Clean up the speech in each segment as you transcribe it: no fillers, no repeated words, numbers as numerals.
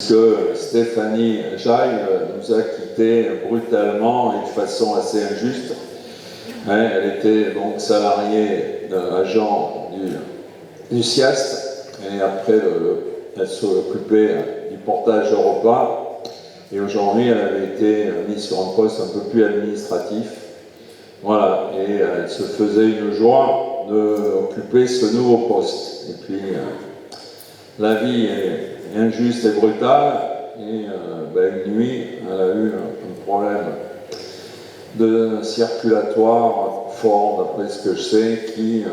puisque Stéphanie Jaille nous a quittés brutalement et de façon assez injuste. Elle était donc salariée agent du SIAST, et après elle s'occupait du portage Europa, et aujourd'hui elle avait été mise sur un poste un peu plus administratif. Voilà, et elle se faisait une joie d'occuper ce nouveau poste. Et puis la vie est injuste et brutale, et une nuit elle a eu un problème de circulatoire fort, d'après ce que je sais, qui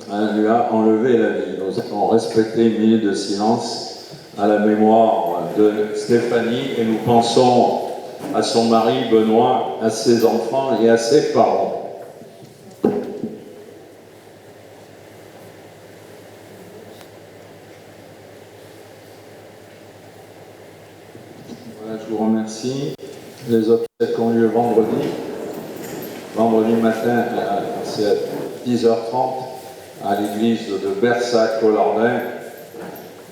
lui a enlevé la vie. Nous avons respecté une minute de silence à la mémoire de Stéphanie, et nous pensons à son mari Benoît, à ses enfants et à ses parents. Voilà, je vous remercie. Les obsèques ont lieu vendredi matin, c'est à 10h30 à l'église de Bersac au Lardin,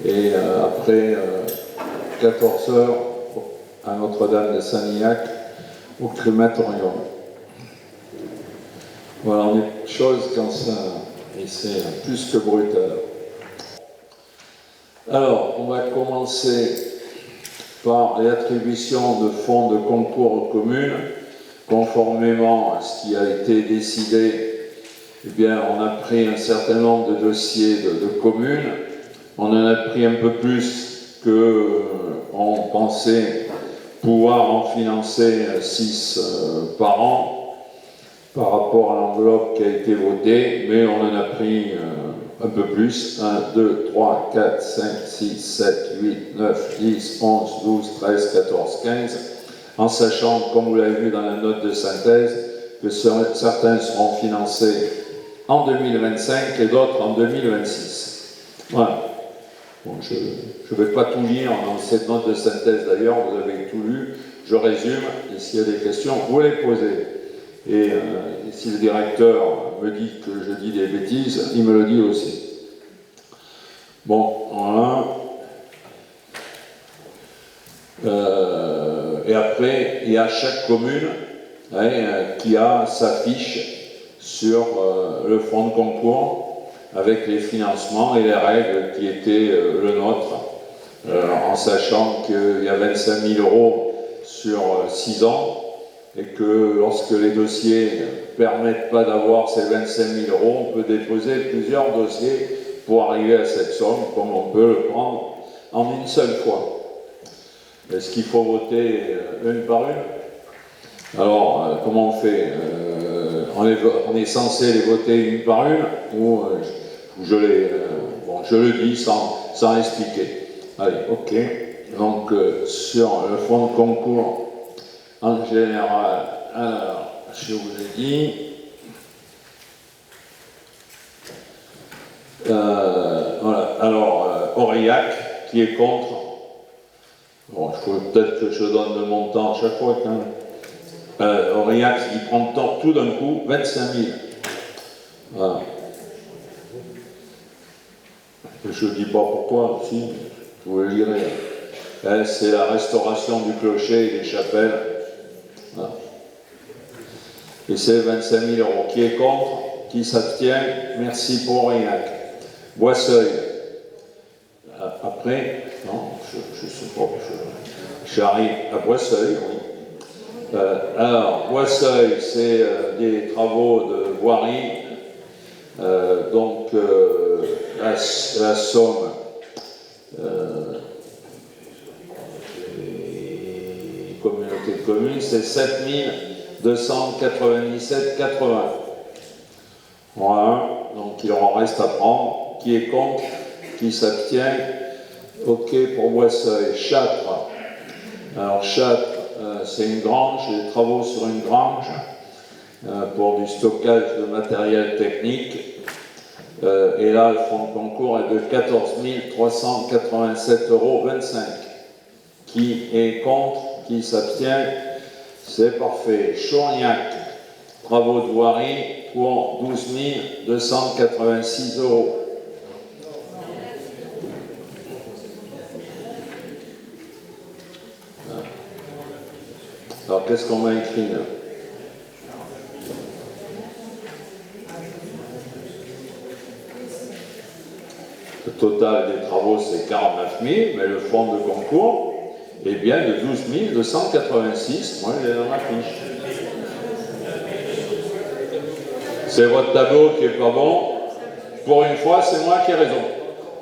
et après 14h à Notre-Dame de Sanignac au crématorium. Voilà, on est chose comme ça, et c'est plus que brutal. Alors, on va commencer par les attributions de fonds de concours aux communes. Conformément à ce qui a été décidé, eh bien, on a pris un certain nombre de dossiers de communes. On en a pris un peu plus qu'on pensait pouvoir en financer 6 par an par rapport à l'enveloppe qui a été votée, mais on en a pris un peu plus. 1, 2, 3, 4, 5, 6, 7, 8, 9, 10, 11, 12, 13, 14, 15, en sachant, comme vous l'avez vu dans la note de synthèse, que certains seront financés en 2025 et d'autres en 2026. Voilà. Bon, je ne vais pas tout lire dans cette note de synthèse d'ailleurs, vous avez tout lu, je résume, et s'il y a des questions, vous les posez. Et si le directeur me dit que je dis des bêtises, il me le dit aussi. Bon, voilà. Et après, il y a chaque commune qui a sa fiche sur le fonds de concours avec les financements et les règles qui étaient le nôtre, en sachant qu'il y a 25 000 € sur 6 ans, et que lorsque les dossiers ne permettent pas d'avoir ces 25 000 €, on peut déposer plusieurs dossiers pour arriver à cette somme, comme on peut le prendre en une seule fois. Est-ce qu'il faut voter une par une? Alors, comment on fait? On est censé les voter une par une, ou je le dis sans expliquer. Allez, ok. Donc, sur le fonds de concours, en général, alors, je vous ai dit, voilà, alors, Aurillac, qui est contre. Bon, il faut peut-être que je donne le montant à chaque fois, quand même. Aurillac, il prend tout d'un coup 25 000. Voilà. Je ne dis pas pourquoi, si, vous le lirez. C'est la restauration du clocher et des chapelles. Voilà. Et c'est 25 000 €. Qui est contre? Qui s'abstient? Merci pour Aurillac. Boisseuil. Après, non, je ne sais pas, j'arrive à Boisseuil, oui. Alors, Boisseuil, c'est des travaux de voirie, donc la somme, des communautés de communes, c'est 7 297,80 €. Voilà, donc il en reste à prendre. Qui est contre? Qui s'abstient? Ok pour Boisseuil. Châtres. Alors Châtres, c'est une grange, des travaux sur une grange pour du stockage de matériel technique. Et là, le fonds de concours est de 14 387,25 €. Qui est contre? Qui s'abstient? C'est parfait. Chourgnac, travaux de voirie pour 12 286 €. Alors qu'est-ce qu'on m'a écrit là? Le total des travaux c'est 49 000, mais le fonds de concours est bien de 12 286. Moi j'ai dans ma fiche. C'est votre tableau qui est pas bon. Pour une fois, c'est moi qui ai raison.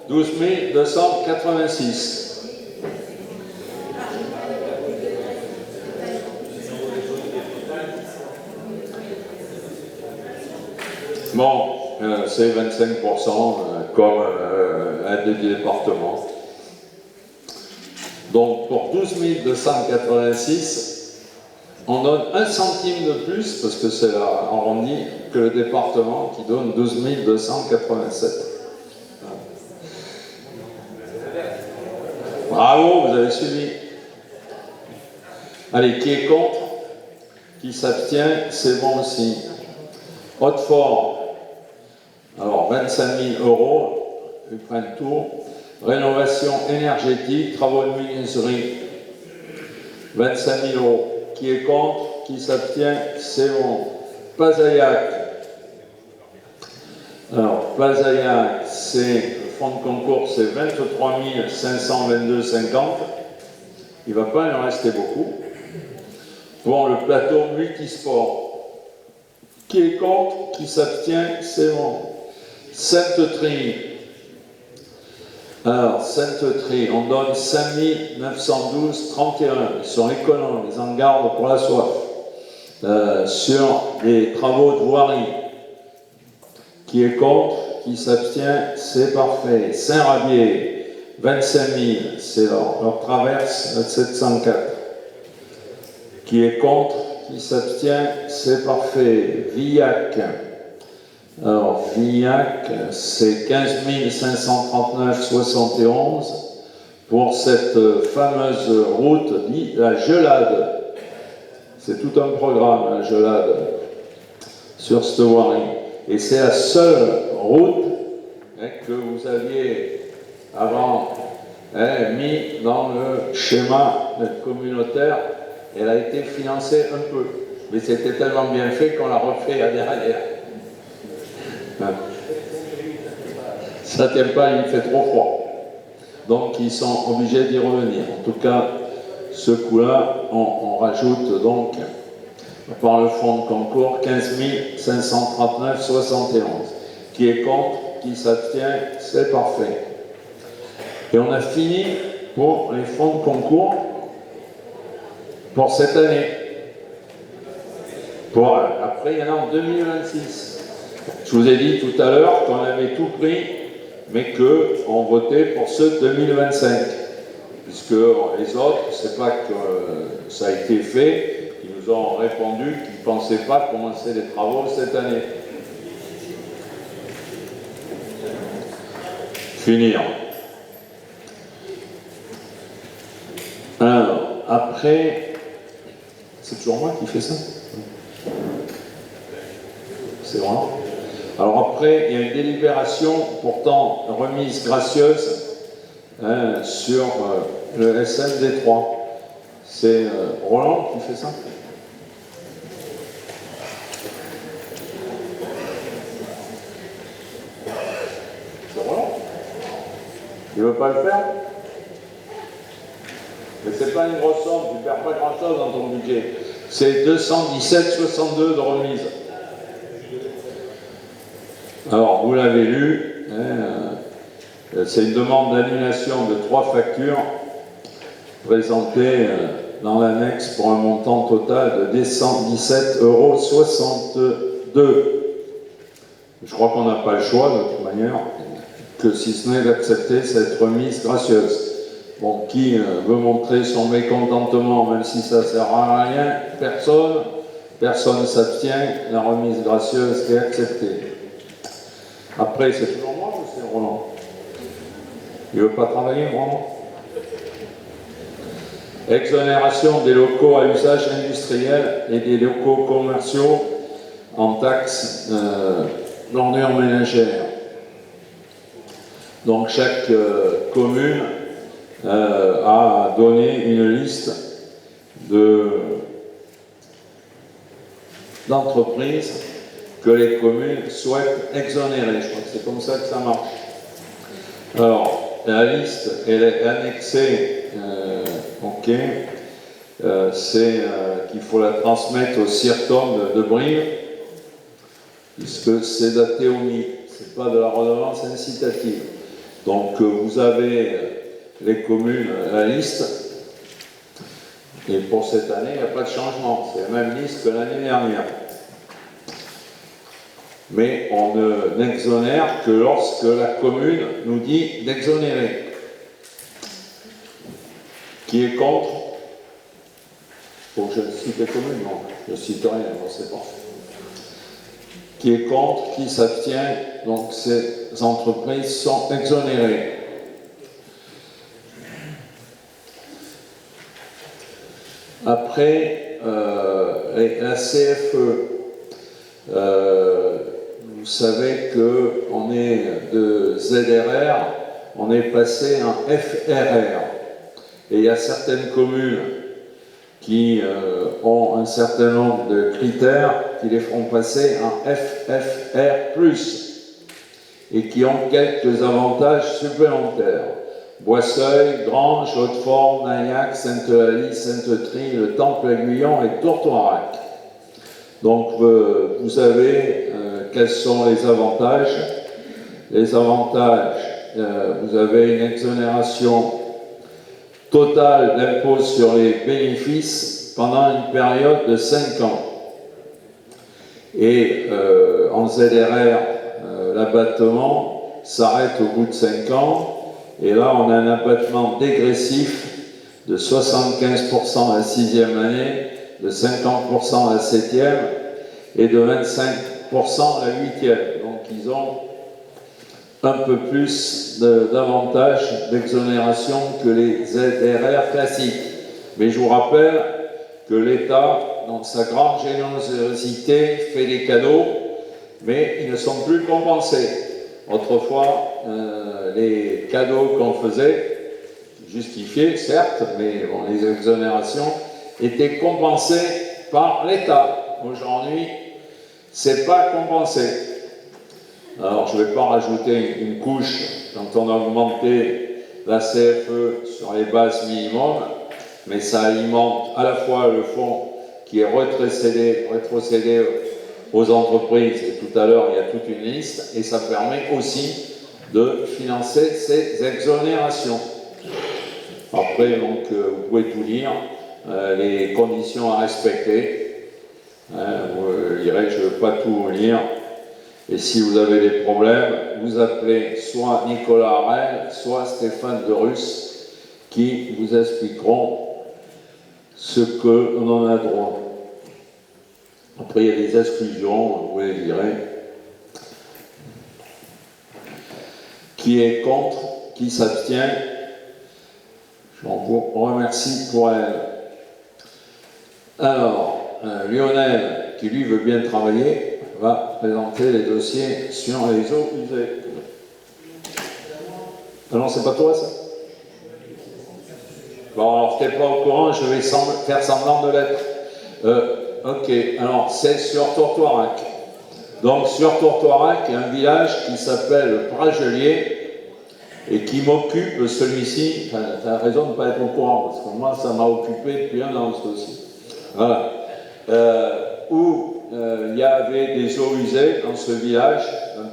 12 286. Bon, c'est 25% comme un des départements. Donc pour 12 286, on donne 1 centime de plus, parce que c'est arrondi, que le département qui donne 12 287. Bravo, vous avez suivi. Allez, qui est contre? Qui s'abstient? C'est bon aussi. Hautefort, alors 25 000 euros, ils prennent tout. Rénovation énergétique, travaux de menuiserie, 25 000 euros. Qui est contre? Qui s'abstient? C'est bon. Pasayac. Alors, Pasayac, c'est le fonds de concours, c'est 23 522,50. Il ne va pas en rester beaucoup. Pour le plateau multisport. Qui est contre? Qui s'abstient? C'est bon. Sainte-Trie. Alors, Sainte-Trie, on donne 5 912,31. Ils sont économes, ils en gardent pour la soif. Sur les travaux de voirie. Qui est contre? Qui s'abstient? C'est parfait. Saint-Rabier, 25 000, c'est leur traverse 704. Qui est contre? Qui s'abstient? C'est parfait. Villac. Alors, Villac, c'est 15 539,71 pour cette fameuse route dite la Gelade. C'est tout un programme, la Gelade, sur cette voirie. Et c'est la seule route que vous aviez avant mis dans le schéma communautaire. Elle a été financée un peu, mais c'était tellement bien fait qu'on l'a refait à derrière. Ça ne tient pas, il fait trop froid. Donc ils sont obligés d'y revenir. En tout cas, ce coup-là, on rajoute donc, par le fonds de concours, 15 539,71. Qui est contre? Qui s'abstient? C'est parfait. Et on a fini pour les fonds de concours pour cette année. Après, il y en a en 2026. Je vous ai dit tout à l'heure qu'on avait tout pris, mais qu'on votait pour ceux de 2025. Puisque les autres, c'est pas que ça a été fait, ils nous ont répondu qu'ils ne pensaient pas commencer les travaux cette année. Finir. Alors, après, c'est toujours moi qui fais ça? C'est vrai. Alors après, il y a une délibération, pourtant remise gracieuse, sur le SMD3. C'est Roland qui fait ça? C'est Roland? Il ne veut pas le faire? Mais c'est pas une grosse somme, tu ne perds pas grand-chose dans ton budget. C'est 217,62 de remise. Alors, vous l'avez lu, c'est une demande d'annulation de 3 factures présentées dans l'annexe pour un montant total de 217,62 €. Je crois qu'on n'a pas le choix, de toute manière, que si ce n'est d'accepter cette remise gracieuse. Bon, qui veut montrer son mécontentement, même si ça ne sert à rien? Personne ne s'abstient, la remise gracieuse est acceptée. Après, c'est toujours moi ou c'est Roland? Il ne veut pas travailler, Roland? Exonération des locaux à usage industriel et des locaux commerciaux en taxes d'ordures ménagères. Donc chaque commune a donné une liste de d'entreprises que les communes souhaitent exonérer. Je crois que c'est comme ça que ça marche. Alors, la liste, elle est annexée, ok, c'est qu'il faut la transmettre au CIRTOM de Brive, puisque c'est daté au mi, c'est pas de la redevance incitative. Donc vous avez les communes, la liste, et pour cette année, il n'y a pas de changement, c'est la même liste que l'année dernière. Mais on n'exonère que lorsque la commune nous dit d'exonérer. Qui est contre? Faut que je cite les communes? Non, je cite rien, on ne sait pas. Qui est contre? Qui s'abstient? Donc ces entreprises sont exonérées. Après, la CFE, vous savez qu'on est de ZRR, on est passé en FRR. Et il y a certaines communes qui ont un certain nombre de critères qui les feront passer en FFR+, et qui ont quelques avantages supplémentaires. Boisseuil, Granges, Hautefort, Naillac, Sainte-Eulalie, Sainte-Trie, le Temple-Aiguillon et Tourtoirac. Donc vous savez quels sont les avantages. Les avantages, vous avez une exonération totale d'impôt sur les bénéfices pendant une période de 5 ans. Et en ZRR, l'abattement s'arrête au bout de 5 ans. Et là, on a un abattement dégressif de 75% à la 6e année, de 50% à la 7e et de 25% à la 8e. Donc, ils ont un peu plus d'avantages d'exonération que les ZRR classiques. Mais je vous rappelle que l'État, dans sa grande générosité, fait des cadeaux, mais ils ne sont plus compensés. Autrefois, les cadeaux qu'on faisait, justifiés certes, mais bon, les exonérations étaient compensées par l'État. Aujourd'hui, c'est pas compensé. Alors, je ne vais pas rajouter une couche quand on a augmenté la CFE sur les bases minimum, mais ça alimente à la fois le fonds qui est rétrocédé aux entreprises, et tout à l'heure il y a toute une liste, et ça permet aussi de financer ces exonérations. Après, donc, vous pouvez tout lire, les conditions à respecter. Vous lirez, je ne veux pas tout lire. Et si vous avez des problèmes, vous appelez soit Nicolas Arel, soit Stéphane de Russe, qui vous expliqueront ce que l'on en a droit. Après, il y a des exclusions, vous les lirez. Qui est contre? Qui s'abstient? Je vous remercie pour elle. Alors, Lionel, qui lui veut bien travailler, va présenter les dossiers sur les eaux usées. Ah non, c'est pas toi ça? Bon, alors t'es pas au courant, je vais faire semblant de l'être. Ok, alors c'est sur Tourtoirac. Donc sur Tourtoirac, il y a un village qui s'appelle Pragelier et qui m'occupe celui-ci. Enfin, tu as raison de ne pas être au courant, parce que moi ça m'a occupé depuis un an ce dossier. Voilà. Où il y avait des eaux usées dans ce village, un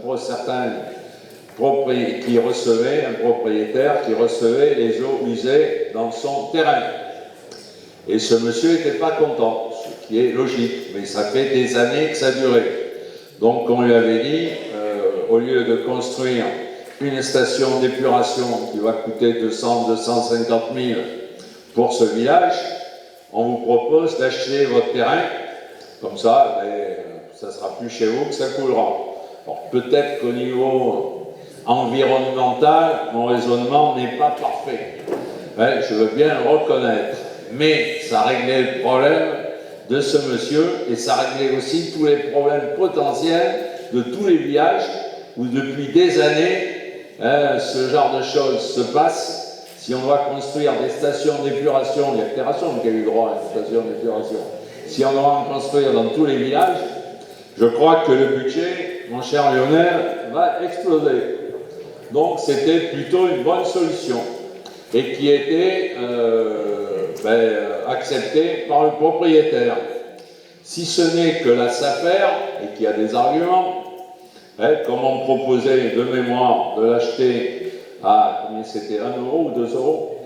propriétaire qui recevait les eaux usées dans son terrain. Et ce monsieur n'était pas content, ce qui est logique, mais ça fait des années que ça durait. Donc on lui avait dit, au lieu de construire une station d'épuration qui va coûter 200-250 000 pour ce village, on vous propose d'acheter votre terrain, comme ça, ça ne sera plus chez vous que ça coulera. Alors peut-être qu'au niveau environnemental, mon raisonnement n'est pas parfait. Ouais, je veux bien le reconnaître. Mais ça réglait le problème de ce monsieur et ça réglait aussi tous les problèmes potentiels de tous les villages où depuis des années, ce genre de choses se passe. Si on doit construire des stations d'épuration, il y a que Terrasson qui a eu droit à une station d'épuration. si on doit en construire dans tous les villages, je crois que le budget, mon cher Lionel, va exploser. Donc c'était plutôt une bonne solution et qui était acceptée par le propriétaire. Si ce n'est que la SAFER, et qu'il y a des arguments, comme on proposait de mémoire de l'acheter à, combien c'était, 1 euro ou 2 euros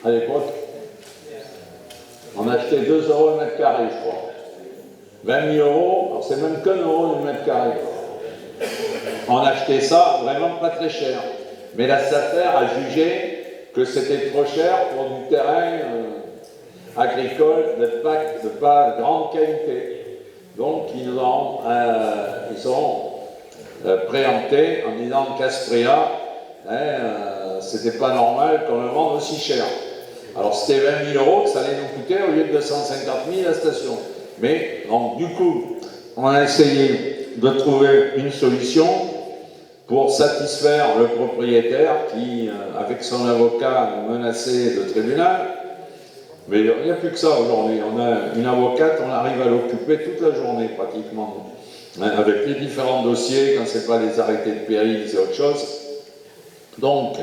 à l'époque, on achetait 2 euros le mètre carré, je crois. 20 000 euros, alors c'est même qu'un euro le mètre carré. On achetait ça vraiment pas très cher. Mais la SAFER a jugé que c'était trop cher pour du terrain agricole de pas grande qualité. Donc ils ont préempté en disant qu'Aspria, c'était pas normal qu'on le vende aussi cher. Alors c'était 20 000 euros que ça allait nous coûter au lieu de 250 000 la station. Mais donc du coup, on a essayé de trouver une solution pour satisfaire le propriétaire qui, avec son avocat, menaçait le tribunal. Mais il n'y a plus que ça aujourd'hui. On a une avocate, on arrive à l'occuper toute la journée pratiquement. Avec les différents dossiers, quand ce n'est pas les arrêtés de péril, c'est autre chose. Donc,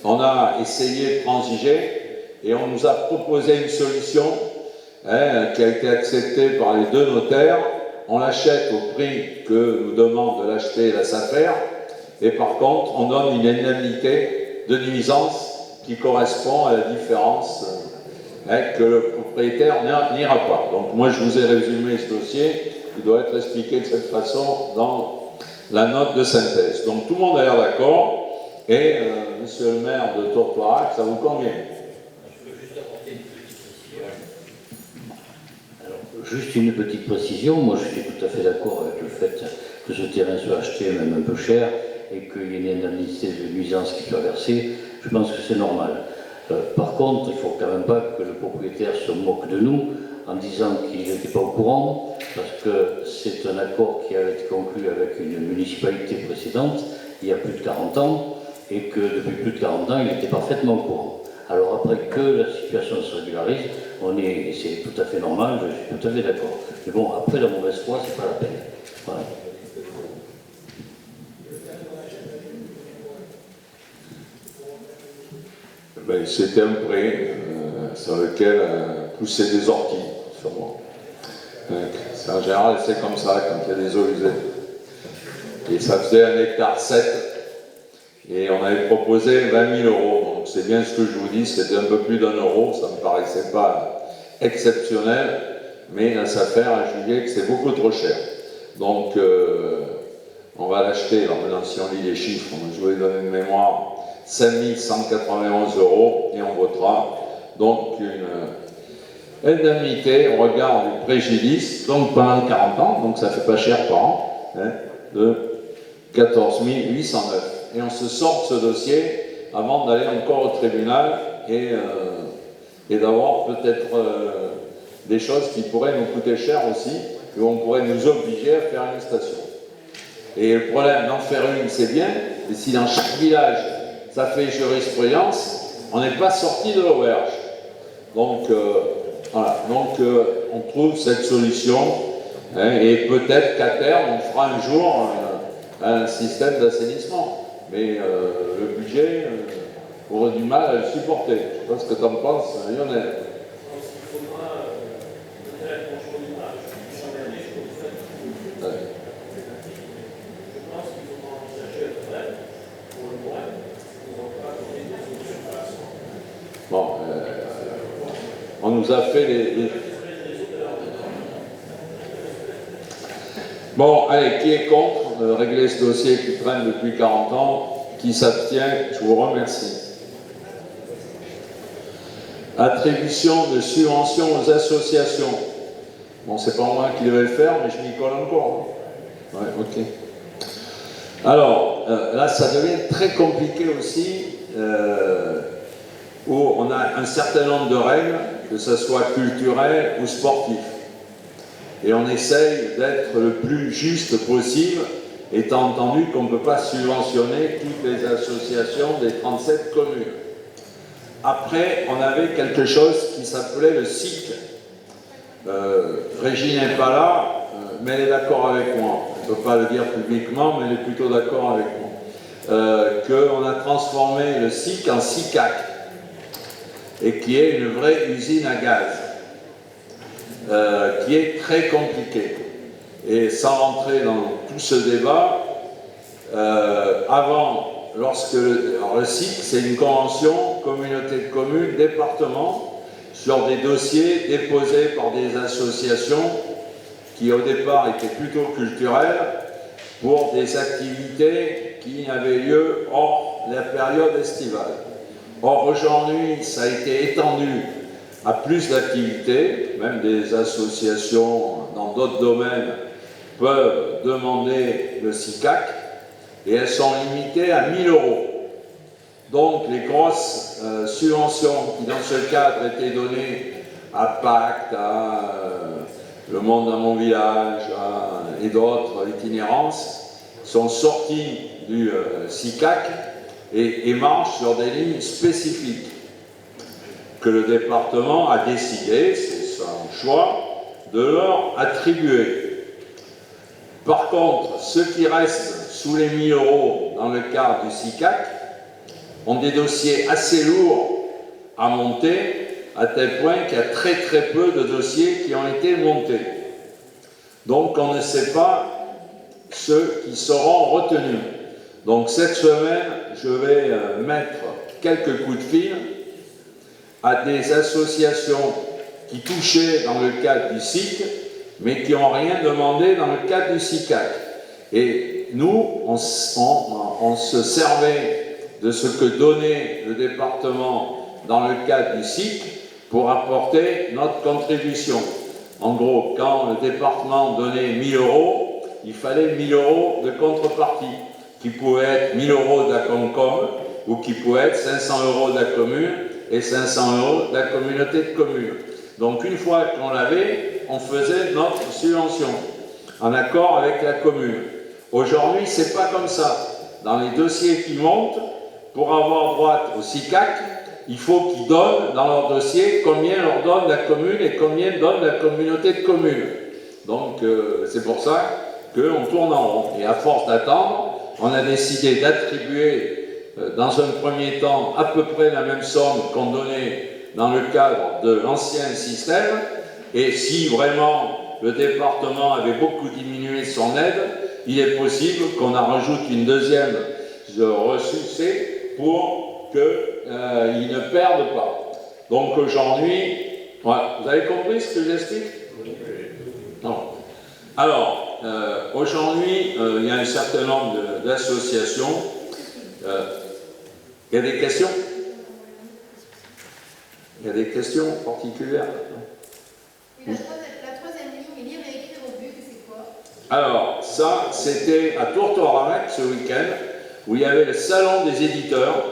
on a essayé de transiger et on nous a proposé une solution qui a été acceptée par les deux notaires. On l'achète au prix que nous demande de l'acheter la SAFER et par contre, on donne une indemnité de nuisance qui correspond à la différence que le propriétaire n'ira pas. Donc moi, je vous ai résumé ce dossier qui doit être expliqué de cette façon dans la note de synthèse. Donc tout le monde a l'air d'accord et monsieur le maire de Tourtoirac, ça vous convient? Juste une petite précision, moi je suis tout à fait d'accord avec le fait que ce terrain soit acheté même un peu cher et qu'il y ait une indemnité de nuisance qui soit versée, je pense que c'est normal. Par contre, il ne faut quand même pas que le propriétaire se moque de nous en disant qu'il n'était pas au courant, parce que c'est un accord qui avait été conclu avec une municipalité précédente, il y a plus de 40 ans, et que depuis plus de 40 ans, il était parfaitement au courant. Alors après que la situation se régularise, c'est tout à fait normal, je suis tout à fait d'accord. Mais bon, après la mauvaise foi, c'est pas la peine. Voilà. C'était un prêt sur lequel poussaient des orties, sûrement. En général, c'est comme ça quand il y a des eaux usées. Et ça faisait 1,7 hectare. Et on avait proposé 20 000 euros. Donc c'est bien ce que je vous dis, c'était un peu plus d'1 euro, ça ne me paraissait pas exceptionnel, mais la SAFER a jugé que c'est beaucoup trop cher. Donc on va l'acheter, alors maintenant si on lit les chiffres, je vous ai donné une mémoire, 5 191 euros, et on votera donc une indemnité au regard du préjudice, donc pendant 40 ans, donc ça fait pas cher par an, de 14 809. Et on se sort de ce dossier avant d'aller encore au tribunal et d'avoir peut-être des choses qui pourraient nous coûter cher aussi, où on pourrait nous obliger à faire une station. Et le problème d'en faire une, c'est bien, mais si dans chaque village, ça fait jurisprudence, on n'est pas sorti de l'auberge. Donc, voilà. Donc, on trouve cette solution, et peut-être qu'à terme, on fera un jour un système d'assainissement. Mais le budget aurait du mal à le supporter. Je ne sais pas ce que tu en penses, Lionel. Bon, on nous a fait les... Bon, allez, qui est contre de régler ce dossier qui traîne depuis 40 ans? Qui s'abstient? Je vous remercie. Attribution de subventions aux associations. Bon, c'est pas moi qui devais le faire, mais je m'y colle encore. Hein. Ouais, ok. Alors, là, ça devient très compliqué aussi, où on a un certain nombre de règles, que ce soit culturel ou sportif. Et on essaye d'être le plus juste possible, étant entendu qu'on ne peut pas subventionner toutes les associations des 37 communes. Après, on avait quelque chose qui s'appelait le SIC, Régine n'est pas là, mais elle est d'accord avec moi. Je ne peux pas le dire publiquement, mais elle est plutôt d'accord avec moi. Qu'on a transformé le SIC en SICAC, et qui est une vraie usine à gaz, qui est très compliquée. Et sans rentrer dans tout ce débat, avant, alors le SIC, c'est une convention communauté de communes, département, sur des dossiers déposés par des associations qui au départ étaient plutôt culturelles pour des activités qui avaient lieu hors la période estivale. Or aujourd'hui, ça a été étendu à plus d'activités, même des associations dans d'autres domaines peuvent demander le SICAC, et elles sont limitées à 1 000 €. Donc les grosses subventions qui dans ce cadre étaient données à Pacte, à Le Monde dans mon village et d'autres itinérances sont sorties du SICAC et marchent sur des lignes spécifiques que le département a décidé, c'est son choix, de leur attribuer. Par contre, ceux qui restent sous les 1 000 € dans le cadre du SICAC ont des dossiers assez lourds à monter, à tel point qu'il y a très très peu de dossiers qui ont été montés. Donc on ne sait pas ceux qui seront retenus. Donc cette semaine, je vais mettre quelques coups de fil à des associations qui touchaient dans le cadre du SIC, mais qui n'ont rien demandé dans le cadre du SICAC. Et nous, on se servait de ce que donnait le département dans le cadre du SIC pour apporter notre contribution. En gros, quand le département donnait 1 000 €, il fallait 1 000 € de contrepartie, qui pouvait être 1 000 € de la Concom ou qui pouvait être 500 € de la commune et 500 € de la communauté de communes. Donc une fois qu'on l'avait, on faisait notre subvention en accord avec la commune. Aujourd'hui, c'est pas comme ça. Dans les dossiers qui montent, pour avoir droit au SICAC, il faut qu'ils donnent dans leur dossier combien leur donne la commune et combien donne la communauté de communes. Donc c'est pour ça qu'on tourne en rond. Et à force d'attendre, on a décidé d'attribuer dans un premier temps à peu près la même somme qu'on donnait dans le cadre de l'ancien système. Et si vraiment le département avait beaucoup diminué son aide, il est possible qu'on en rajoute une deuxième ressourcée pour qu'ils ne perdent pas. Donc aujourd'hui, voilà, vous avez compris ce que j'explique? Non. Alors, aujourd'hui, il y a un certain nombre d'associations. Il y a des questions? Il y a des questions particulières? La troisième ligne, lire et écrire au but, c'est quoi? Alors, ça, c'était à Tourtorac ce week-end, où il y avait le salon des éditeurs.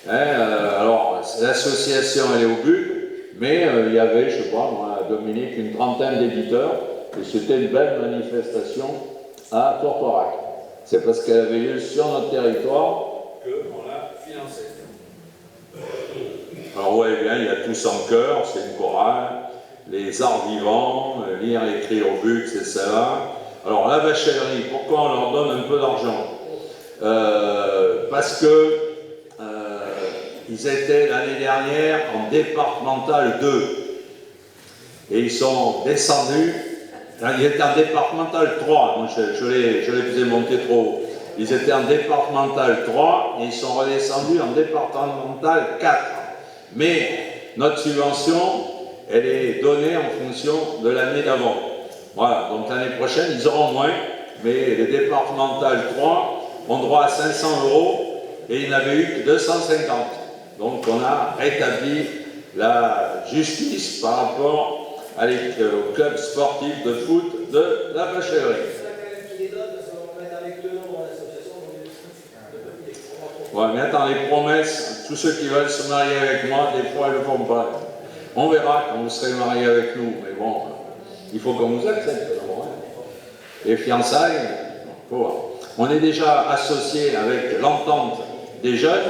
Alors, l'association, elle est au but, mais il y avait, je ne sais pas, moi, Dominique, une trentaine d'éditeurs, et c'était une belle manifestation à Tourtorac. C'est parce qu'elle avait lieu sur notre territoire qu'on l'a financée. Alors, ouais, bien, il y a Tous en chœur, c'est une chorale. Les arts vivants, lire et écrire au but, c'est ça. Alors, la vacherie, pourquoi on leur donne un peu d'argent? Parce que ils étaient l'année dernière en départemental 2 et ils sont descendus. Ils étaient en départemental 3, moi je les faisais monter trop haut. Ils étaient en départemental 3 et ils sont redescendus en départemental 4. Mais notre subvention, elle est donnée en fonction de l'année d'avant. Voilà, donc l'année prochaine, ils auront moins, mais les départementales 3 ont droit à 500 € et ils n'avaient eu que 250. Donc on a rétabli la justice par rapport au club sportif de foot de la Vacherie. Ouais, mais attends, les promesses, tous ceux qui veulent se marier avec moi, des fois, ils ne le font pas. On verra quand vous serez mariés avec nous, mais bon, il faut qu'on nous accepte. Les fiançailles, faut voir. On est déjà associé avec l'entente des jeunes,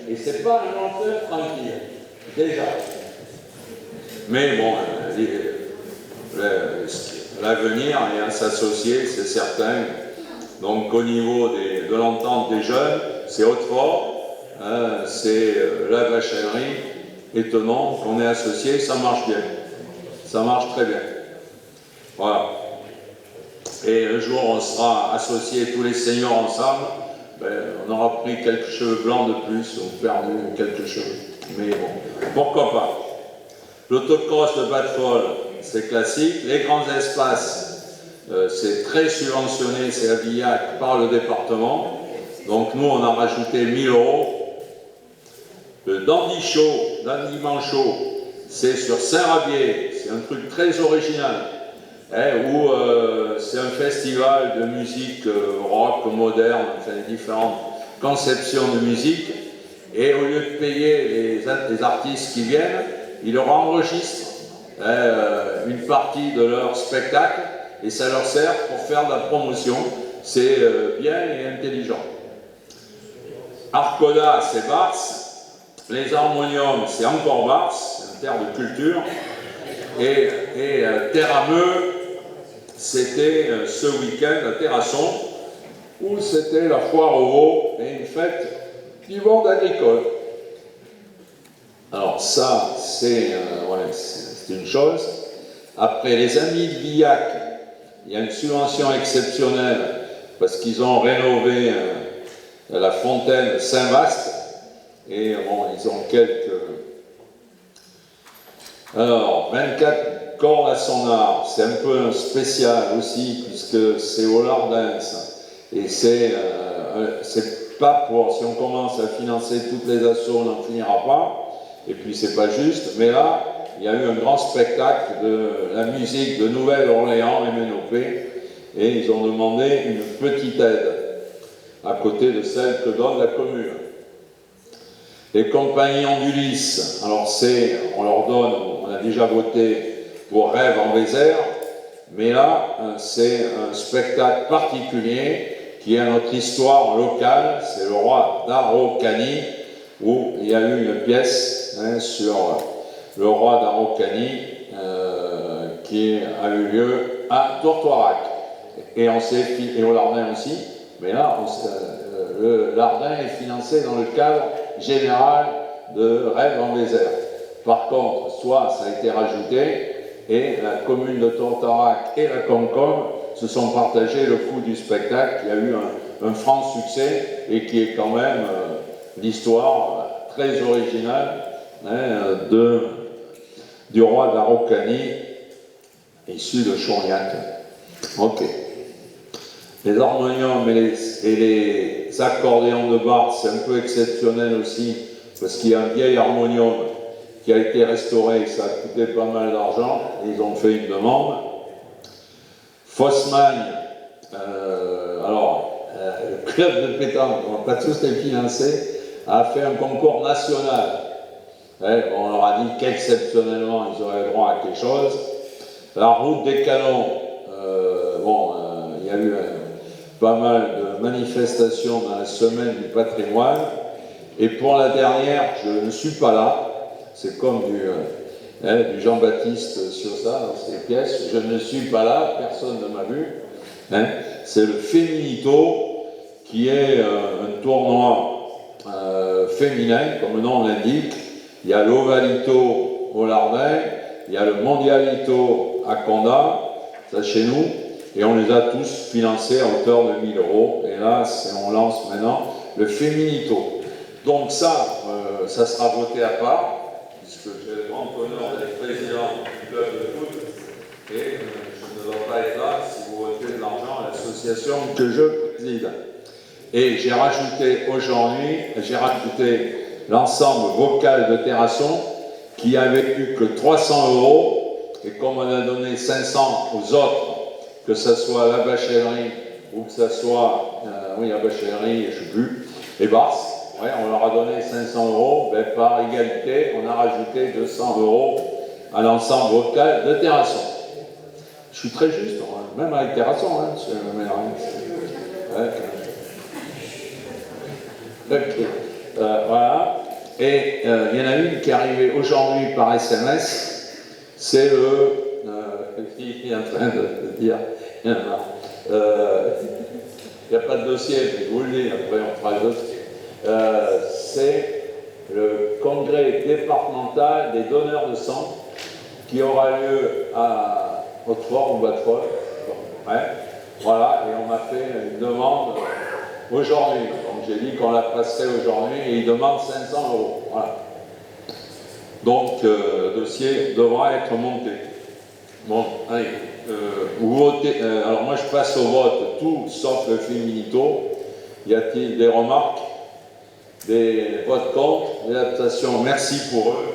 et c'est pas un lenteur tranquille, déjà. Mais bon, l'avenir est à s'associer, c'est certain. Donc au niveau de l'entente des jeunes, c'est Hautefort, c'est la Vachellerie, étonnant qu'on est associé, ça marche bien. Ça marche très bien. Voilà. Et le jour où on sera associés tous les seniors ensemble, ben, on aura pris quelques cheveux blancs de plus, ou perdu quelques cheveux. Mais bon, pourquoi pas. L'autocross de Badfol, c'est classique. Les grands espaces, c'est très subventionné, c'est à Villac par le département. Donc nous, on a rajouté 1000 €. Le Dandy Show, Dandy Manchot, c'est sur Saint-Rabier, c'est un truc très original, où c'est un festival de musique rock, moderne, enfin différentes conceptions de musique, et au lieu de payer les artistes qui viennent, ils leur enregistrent une partie de leur spectacle, et ça leur sert pour faire de la promotion. C'est bien et intelligent. Arcola, c'est Bars. Les harmoniums, c'est encore Bars, c'est une terre de culture. Et Terrameux, c'était ce week-end à Terrasson, où c'était la foire au veau et une fête du monde agricole. Alors ça, c'est une chose. Après, les amis de Villac, il y a une subvention exceptionnelle parce qu'ils ont rénové la fontaine Saint-Vaast. Et bon, ils ont quelques... Alors, 24 cordes à son art, c'est un peu spécial aussi, puisque c'est au Lardins. Et c'est pas pour... Si on commence à financer toutes les assos, on n'en finira pas. Et puis, c'est pas juste. Mais là, il y a eu un grand spectacle de la musique de Nouvelle-Orléans, MNOP, et ils ont demandé une petite aide, à côté de celle que donne la commune. Les compagnies Andulis, alors on leur donne, on a déjà voté pour Rêve en Vézère, mais là, c'est un spectacle particulier qui est notre histoire locale, c'est le roi d'Araucanie, où il y a eu une pièce sur le roi d'Araucanie qui a eu lieu à Tourtoirac, et au Lardin aussi, mais là, le Lardin est financé dans le cadre général de Rêve en Vézère. Par contre, soit ça a été rajouté, et la commune de Tourtoirac et la Concom se sont partagés le coût du spectacle, qui a eu un franc succès, et qui est quand même l'histoire très originale du roi d'Araucanie, issu de Chourniac. Ok. Les harmoniums et les accordéons de Bar, c'est un peu exceptionnel aussi, parce qu'il y a un vieil harmonium qui a été restauré, ça a coûté pas mal d'argent, et ils ont fait une demande. Fossmagne, le club de pétanque, on va pas tous les financer, a fait un concours national. On leur a dit qu'exceptionnellement, ils auraient droit à quelque chose. La route des canons, il y a eu pas mal de manifestations dans la semaine du patrimoine. Et pour la dernière, je ne suis pas là. C'est comme du Jean-Baptiste sur ça, dans ces pièces. Je ne suis pas là, personne ne m'a vu. C'est le Féminito, qui est un tournoi féminin, comme le nom l'indique. Il y a l'Ovalito au Lardin, il y a le Mondialito à Condat, ça chez nous. Et on les a tous financés à hauteur de 1000 €. Et là, on lance maintenant le Féminito. Donc ça sera voté à part, puisque j'ai le grand honneur d'être président du club de foot. Et je ne dois pas être là si vous votez de l'argent à l'association que je préside. Et j'ai rajouté l'ensemble vocal de Terrasson, qui avait eu que 300 €. Et comme on a donné 500 aux autres, que ce soit la Bachellerie ou que ce soit, la Bachellerie, je ne sais plus, les Bars, on leur a donné 500 €, par égalité, on a rajouté 200 € à l'ensemble vocal de Terrasson. Je suis très juste, même avec Terrasson, monsieur le maire. Voilà. Et il y en a une qui est arrivée aujourd'hui par SMS, c'est le il est en train de dire, il n'y a pas de dossier, mais je vous le dis, après on fera le dossier. C'est le congrès départemental des donneurs de sang qui aura lieu à Hautefort ou Badefort. Ouais. Voilà, et on m'a fait une demande aujourd'hui. Donc j'ai dit qu'on la passerait aujourd'hui et il demande 500 €. Voilà. Donc le dossier devra être monté. Bon, allez, vous votez. Alors moi je passe au vote tout sauf le Féminito. Y a-t-il des remarques? Des votes contre? Des adaptations? Merci pour eux.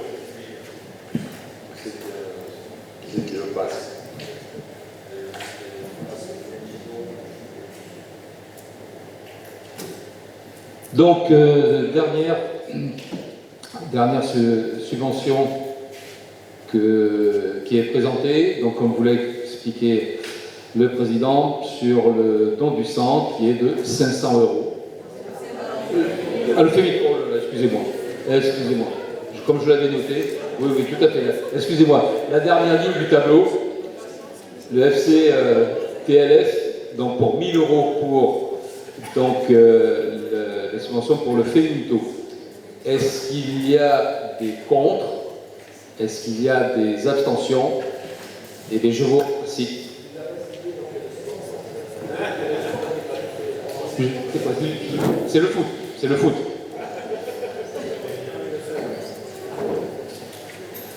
C'est que je passe. Donc, dernière subvention qui est présentée, donc comme vous l'a expliqué le président, sur le don du sang qui est de 500 €. Ah, le Féminin, excusez-moi. Excusez-moi. Comme je l'avais noté, oui, tout à fait. Excusez-moi. La dernière ligne du tableau, le FC TLF, donc pour 1000 € pour donc, les subventions pour le Féminito. Est-ce qu'il y a des contre? Est-ce qu'il y a des abstentions? Eh bien, je vous remercie. C'est le foot. C'est le foot.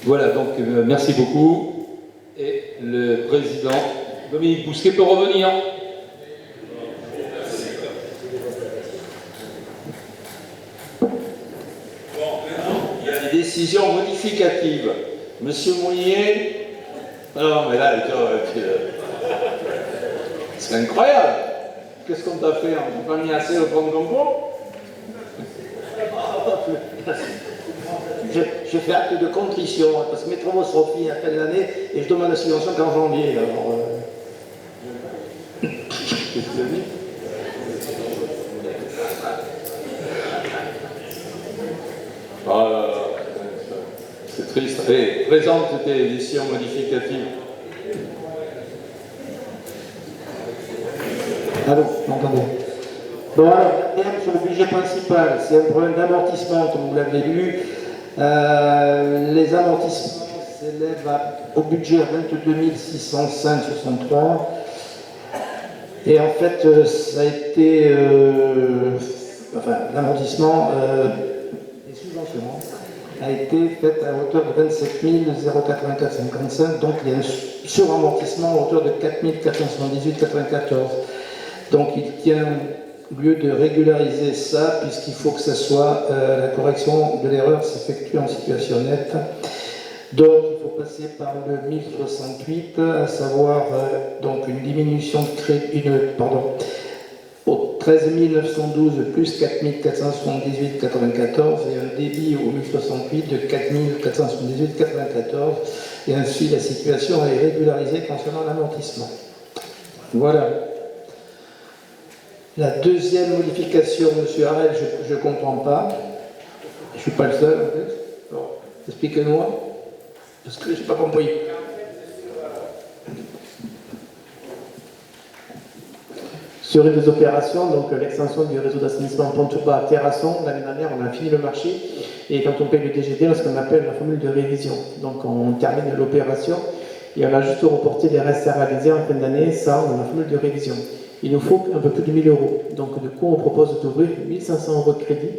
Voilà, donc merci beaucoup. Et le président Dominique Bousquet peut revenir. Décision modificative. Monsieur Mounier, non mais là, c'est incroyable. Qu'est-ce qu'on t'a fait? On t'a pas mis assez au fond de concours? Je fais acte de contrition, parce que mes travaux seront finis à la fin de l'année et je demande la subvention qu'en janvier. Alors, Qu'est-ce que tu as dit? Oh là là, c'est triste. Allez, présente tes décisions modificatives. allô, vous m'entendez? Bon, alors, sur le budget principal, c'est un problème d'amortissement, comme vous l'avez lu. Les amortissements s'élèvent au budget à 22 605,63. Et en fait, ça a été. L'amortissement des subventions a été fait à hauteur de 27 084,55. Donc il y a un suramortissement à hauteur de 4 478,94. Donc il tient lieu de régulariser ça, puisqu'il faut que ça soit la correction de l'erreur s'effectue en situation nette. Donc il faut passer par le 1068, à savoir donc une diminution de crédit, au 13 912 plus 4 478,94 et un débit au 1068 de 4 478,94. Et ainsi la situation est régularisée concernant l'amortissement. Voilà. La deuxième modification, M. Harel, je ne comprends pas. Je ne suis pas le seul, en fait. Bon, expliquez-moi, parce que je n'ai pas compris. Sur les opérations, donc l'extension du réseau d'assainissement Pontouba à Terrasson, l'année dernière, on a fini le marché. Et quand on paye le DGD, on a ce qu'on appelle la formule de révision. Donc on termine l'opération et on a juste reporté les restes à réaliser en fin d'année, ça, on a la formule de révision. Il nous faut un peu plus de 1 000 €. Donc, du coup, on propose d'ouvrir 1 500 € de crédit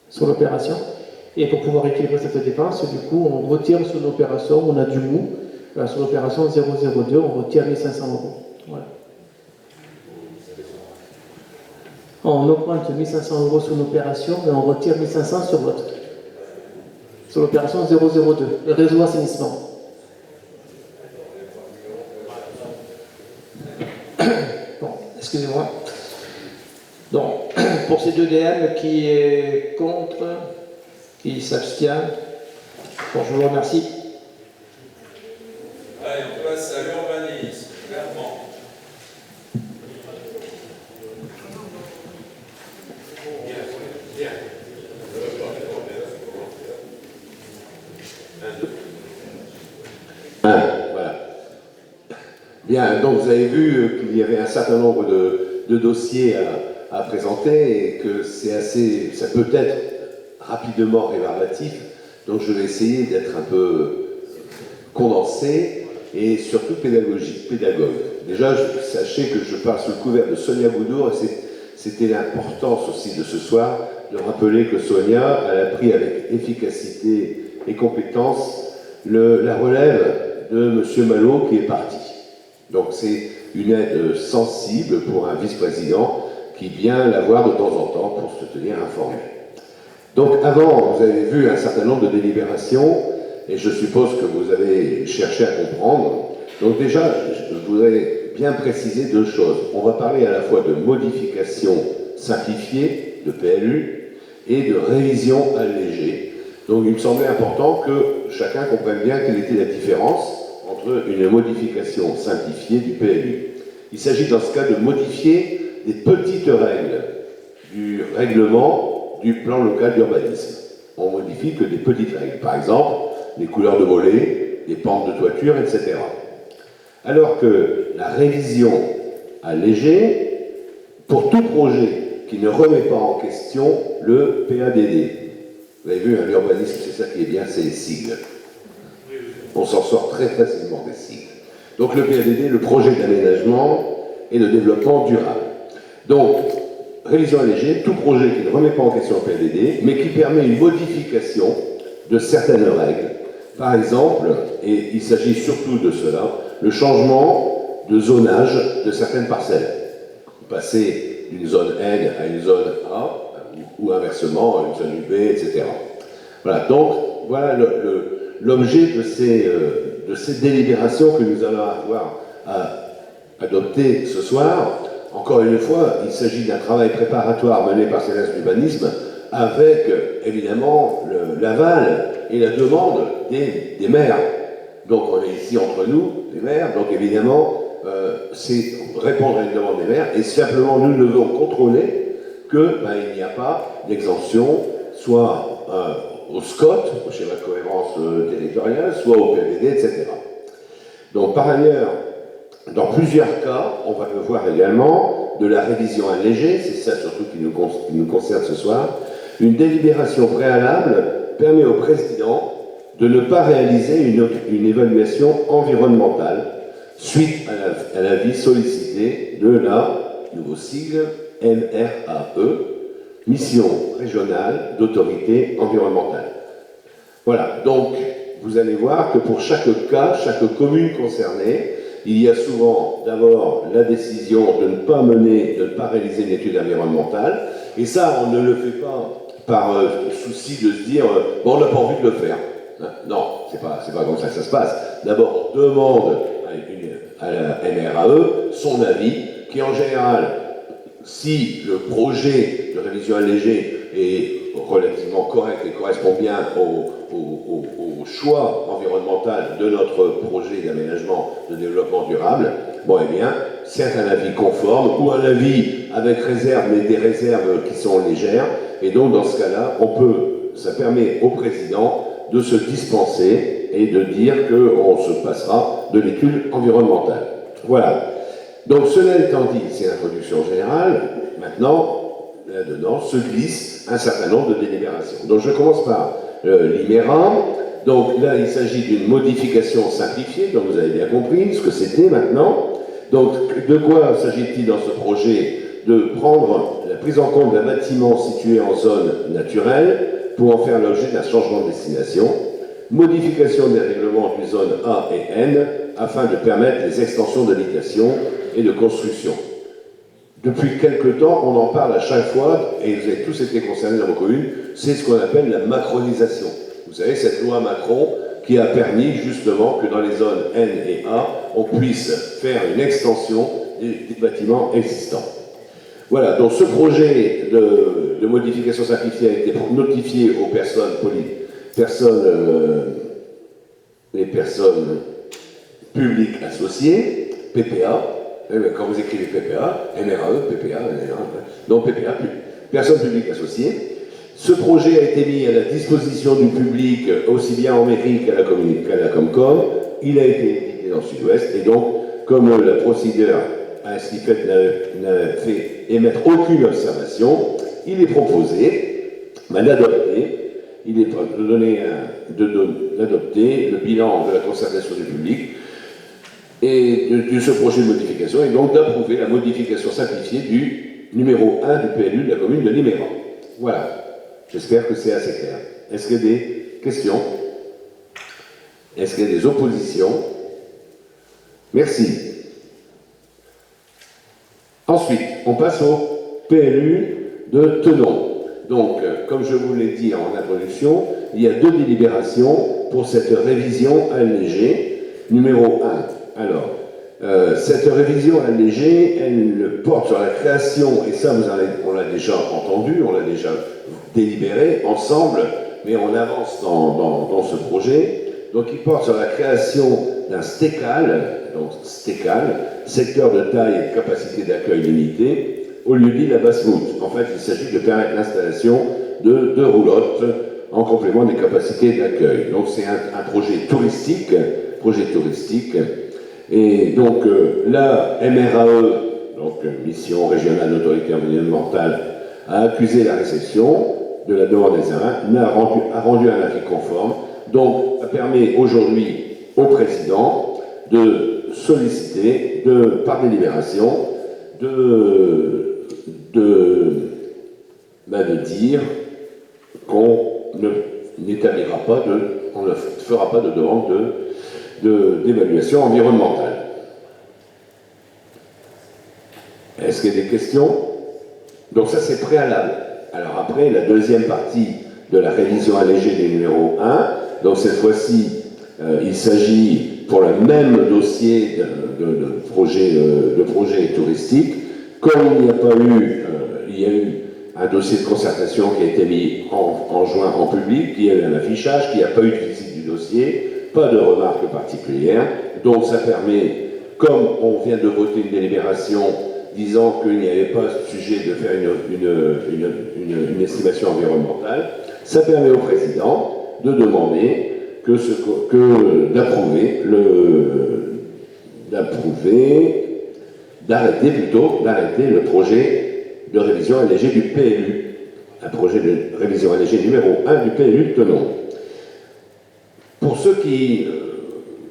sur l'opération. Et pour pouvoir équilibrer cette dépense, du coup, on retire sur l'opération, on a du mou. Sur l'opération 002, on retire 1 500 €. Voilà. On augmente 1 500 € sur l'opération, mais on retire 1 500 sur l'autre. Sur l'opération 002, le réseau assainissement. Excusez-moi. Donc, pour ces deux DM, qui est contre, qui s'abstient, bon, je vous remercie. Allez, on passe à l'urbanisme, clairement. Voilà. Bien, donc vous avez vu qu'il y avait un certain nombre de dossiers à présenter et que ça peut être rapidement rébarbatif. Donc je vais essayer d'être un peu condensé et surtout pédagogue. Déjà, sachez que je parle sous le couvert de Sonia Boudour et c'était l'importance aussi de ce soir de rappeler que Sonia, elle a pris avec efficacité et compétence la relève de M. Malo qui est parti. Donc c'est une aide sensible pour un vice-président qui vient la voir de temps en temps pour se tenir informé. Donc avant, vous avez vu un certain nombre de délibérations et je suppose que vous avez cherché à comprendre. Donc déjà, je voudrais bien préciser deux choses. On va parler à la fois de modification simplifiée de PLU et de révision allégée. Donc il me semblait important que chacun comprenne bien quelle était la différence entre une modification simplifiée du PLU. Il s'agit dans ce cas de modifier des petites règles du règlement du plan local d'urbanisme. On modifie que des petites règles. Par exemple, les couleurs de volets, les pentes de toiture, etc. Alors que la révision allégée, pour tout projet qui ne remet pas en question le PADD. Vous avez vu, l'urbanisme, c'est ça qui est bien, c'est les sigles. On s'en sort très facilement des sigles. Donc le PADD, le projet d'aménagement et de développement durable. Donc, révision allégée, tout projet qui ne remet pas en question le PADD, mais qui permet une modification de certaines règles. Par exemple, et il s'agit surtout de cela, le changement de zonage de certaines parcelles. Passer d'une zone N à une zone A, ou inversement, à une zone UB, etc. Voilà, donc, voilà l'objet de ces délibérations que nous allons avoir à adopter ce soir. Encore une fois, il s'agit d'un travail préparatoire mené par Céleste Urbanisme avec, évidemment, l'aval et la demande des maires. Donc, on est ici entre nous, les maires, donc évidemment, c'est répondre à une demande des maires, et simplement nous devons contrôler qu'il n'y a pas d'exemption, soit au SCOT, au schéma de cohérence territoriale, soit au PVD, etc. Donc, par ailleurs, dans plusieurs cas, on va le voir également, de la révision allégée, c'est ça surtout qui nous concerne ce soir, une délibération préalable permet au président de ne pas réaliser une évaluation environnementale suite à l'avis sollicité de la, nouveau sigle, MRAE, Mission régionale d'autorité environnementale. Voilà, donc vous allez voir que pour chaque cas, chaque commune concernée, il y a souvent d'abord la décision de ne pas réaliser une étude environnementale, et ça on ne le fait pas par souci de se dire bon, on n'a pas envie de le faire. Non, c'est pas comme ça que ça se passe. D'abord, on demande à la MRAE son avis, qui en général, si le projet de révision allégée est relativement correct et correspond bien au choix environnemental de notre projet d'aménagement de développement durable, bon, eh bien, c'est un avis conforme ou un avis avec réserve, mais des réserves qui sont légères. Et donc, dans ce cas-là, ça permet au président de se dispenser et de dire qu'on se passera de l'étude environnementale. Voilà. Donc, cela étant dit, c'est l'introduction générale. Maintenant, là-dedans, se glisse un certain nombre de délibérations. Donc, je commence par l'IMERA. Donc, là, il s'agit d'une modification simplifiée, donc vous avez bien compris ce que c'était maintenant. Donc, de quoi s'agit-il dans ce projet? De prendre la prise en compte d'un bâtiment situé en zone naturelle pour en faire l'objet d'un changement de destination, modification des règlements du zone A et N afin de permettre les extensions d'habitation et de construction. Depuis quelque temps, on en parle à chaque fois, et vous avez tous été concernés dans vos communes, c'est ce qu'on appelle la macronisation. Vous savez, cette loi Macron qui a permis justement que dans les zones N et A, on puisse faire une extension des bâtiments existants. Voilà, donc ce projet de modification simplifiée a été notifié aux les personnes publiques associées, PPA, quand vous écrivez PPA, MRAE, PPA, donc PPA, personnes publiques associées. Ce projet a été mis à la disposition du public, aussi bien en mairie qu'à la Comcom. Il a été édité dans le Sud-Ouest, et donc, comme la procédure ainsi faite n'a fait émettre aucune observation, il est proposé d'adopter le bilan de la concertation du public et de ce projet de modification, et donc d'approuver la modification simplifiée du numéro 1 du PLU de la commune de Liméran. Voilà, j'espère que c'est assez clair. Est-ce qu'il y a des questions? Est-ce qu'il y a des oppositions? Merci. Ensuite, on passe au PLU de Tenon. Donc, comme je vous l'ai dit en introduction, il y a 2 délibérations pour cette révision allégée, numéro 1. Alors, cette révision allégée, elle porte sur la création, et ça on l'a déjà entendu, on l'a déjà délibéré ensemble, mais on avance dans ce projet. Donc, il porte sur la création d'un STECAL, donc STECAL, secteur de taille et de capacité d'accueil limitée, au lieu dit la basse-voûte. En fait, il s'agit de permettre l'installation de 2 roulottes en complément des capacités d'accueil. Donc, c'est un projet touristique. Et donc, la MRAE, donc Mission Régionale d'Autorité Environnementale, a accusé la réception de la demande d'examen, a rendu un avis conforme, donc permet aujourd'hui au président de solliciter, par délibération, de dire qu'on n'établira pas on ne fera pas de demande d'évaluation environnementale. Est-ce qu'il y a des questions? Donc ça c'est préalable. Alors après, la deuxième partie de la révision allégée du numéro 1, donc cette fois-ci, il s'agit pour le même dossier de projet touristique. Comme il n'y a pas eu, il y a eu un dossier de concertation qui a été mis en juin en public, qui a eu un affichage, qui n'a pas eu de visite du dossier, pas de remarques particulières. Donc ça permet, comme on vient de voter une délibération disant qu'il n'y avait pas sujet de faire une estimation environnementale, ça permet au président de demander d'arrêter le projet de révision allégée du PLU, un projet de révision allégée numéro 1 du PLU de Tenon. Pour ceux qui,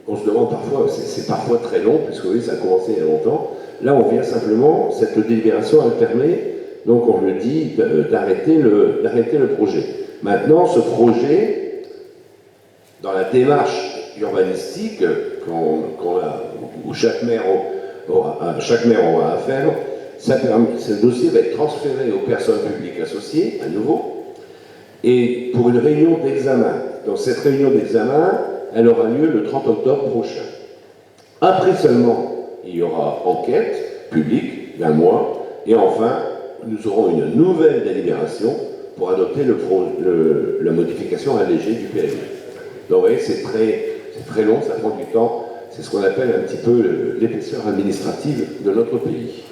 on se demande parfois, c'est parfois très long, puisque oui, ça a commencé il y a longtemps, là on vient simplement, cette délibération elle permet, donc on le dit, d'arrêter le projet. Maintenant, ce projet, dans la démarche urbanistique où chaque maire aura à faire, ce dossier va être transféré aux personnes publiques associées, à nouveau, et pour une réunion d'examen. Donc cette réunion d'examen, elle aura lieu le 30 octobre prochain. Après seulement, il y aura enquête publique d'1 mois, et enfin, nous aurons une nouvelle délibération pour adopter la modification allégée du PLU. Donc vous voyez, c'est très long, ça prend du temps, c'est ce qu'on appelle un petit peu l'épaisseur administrative de notre pays.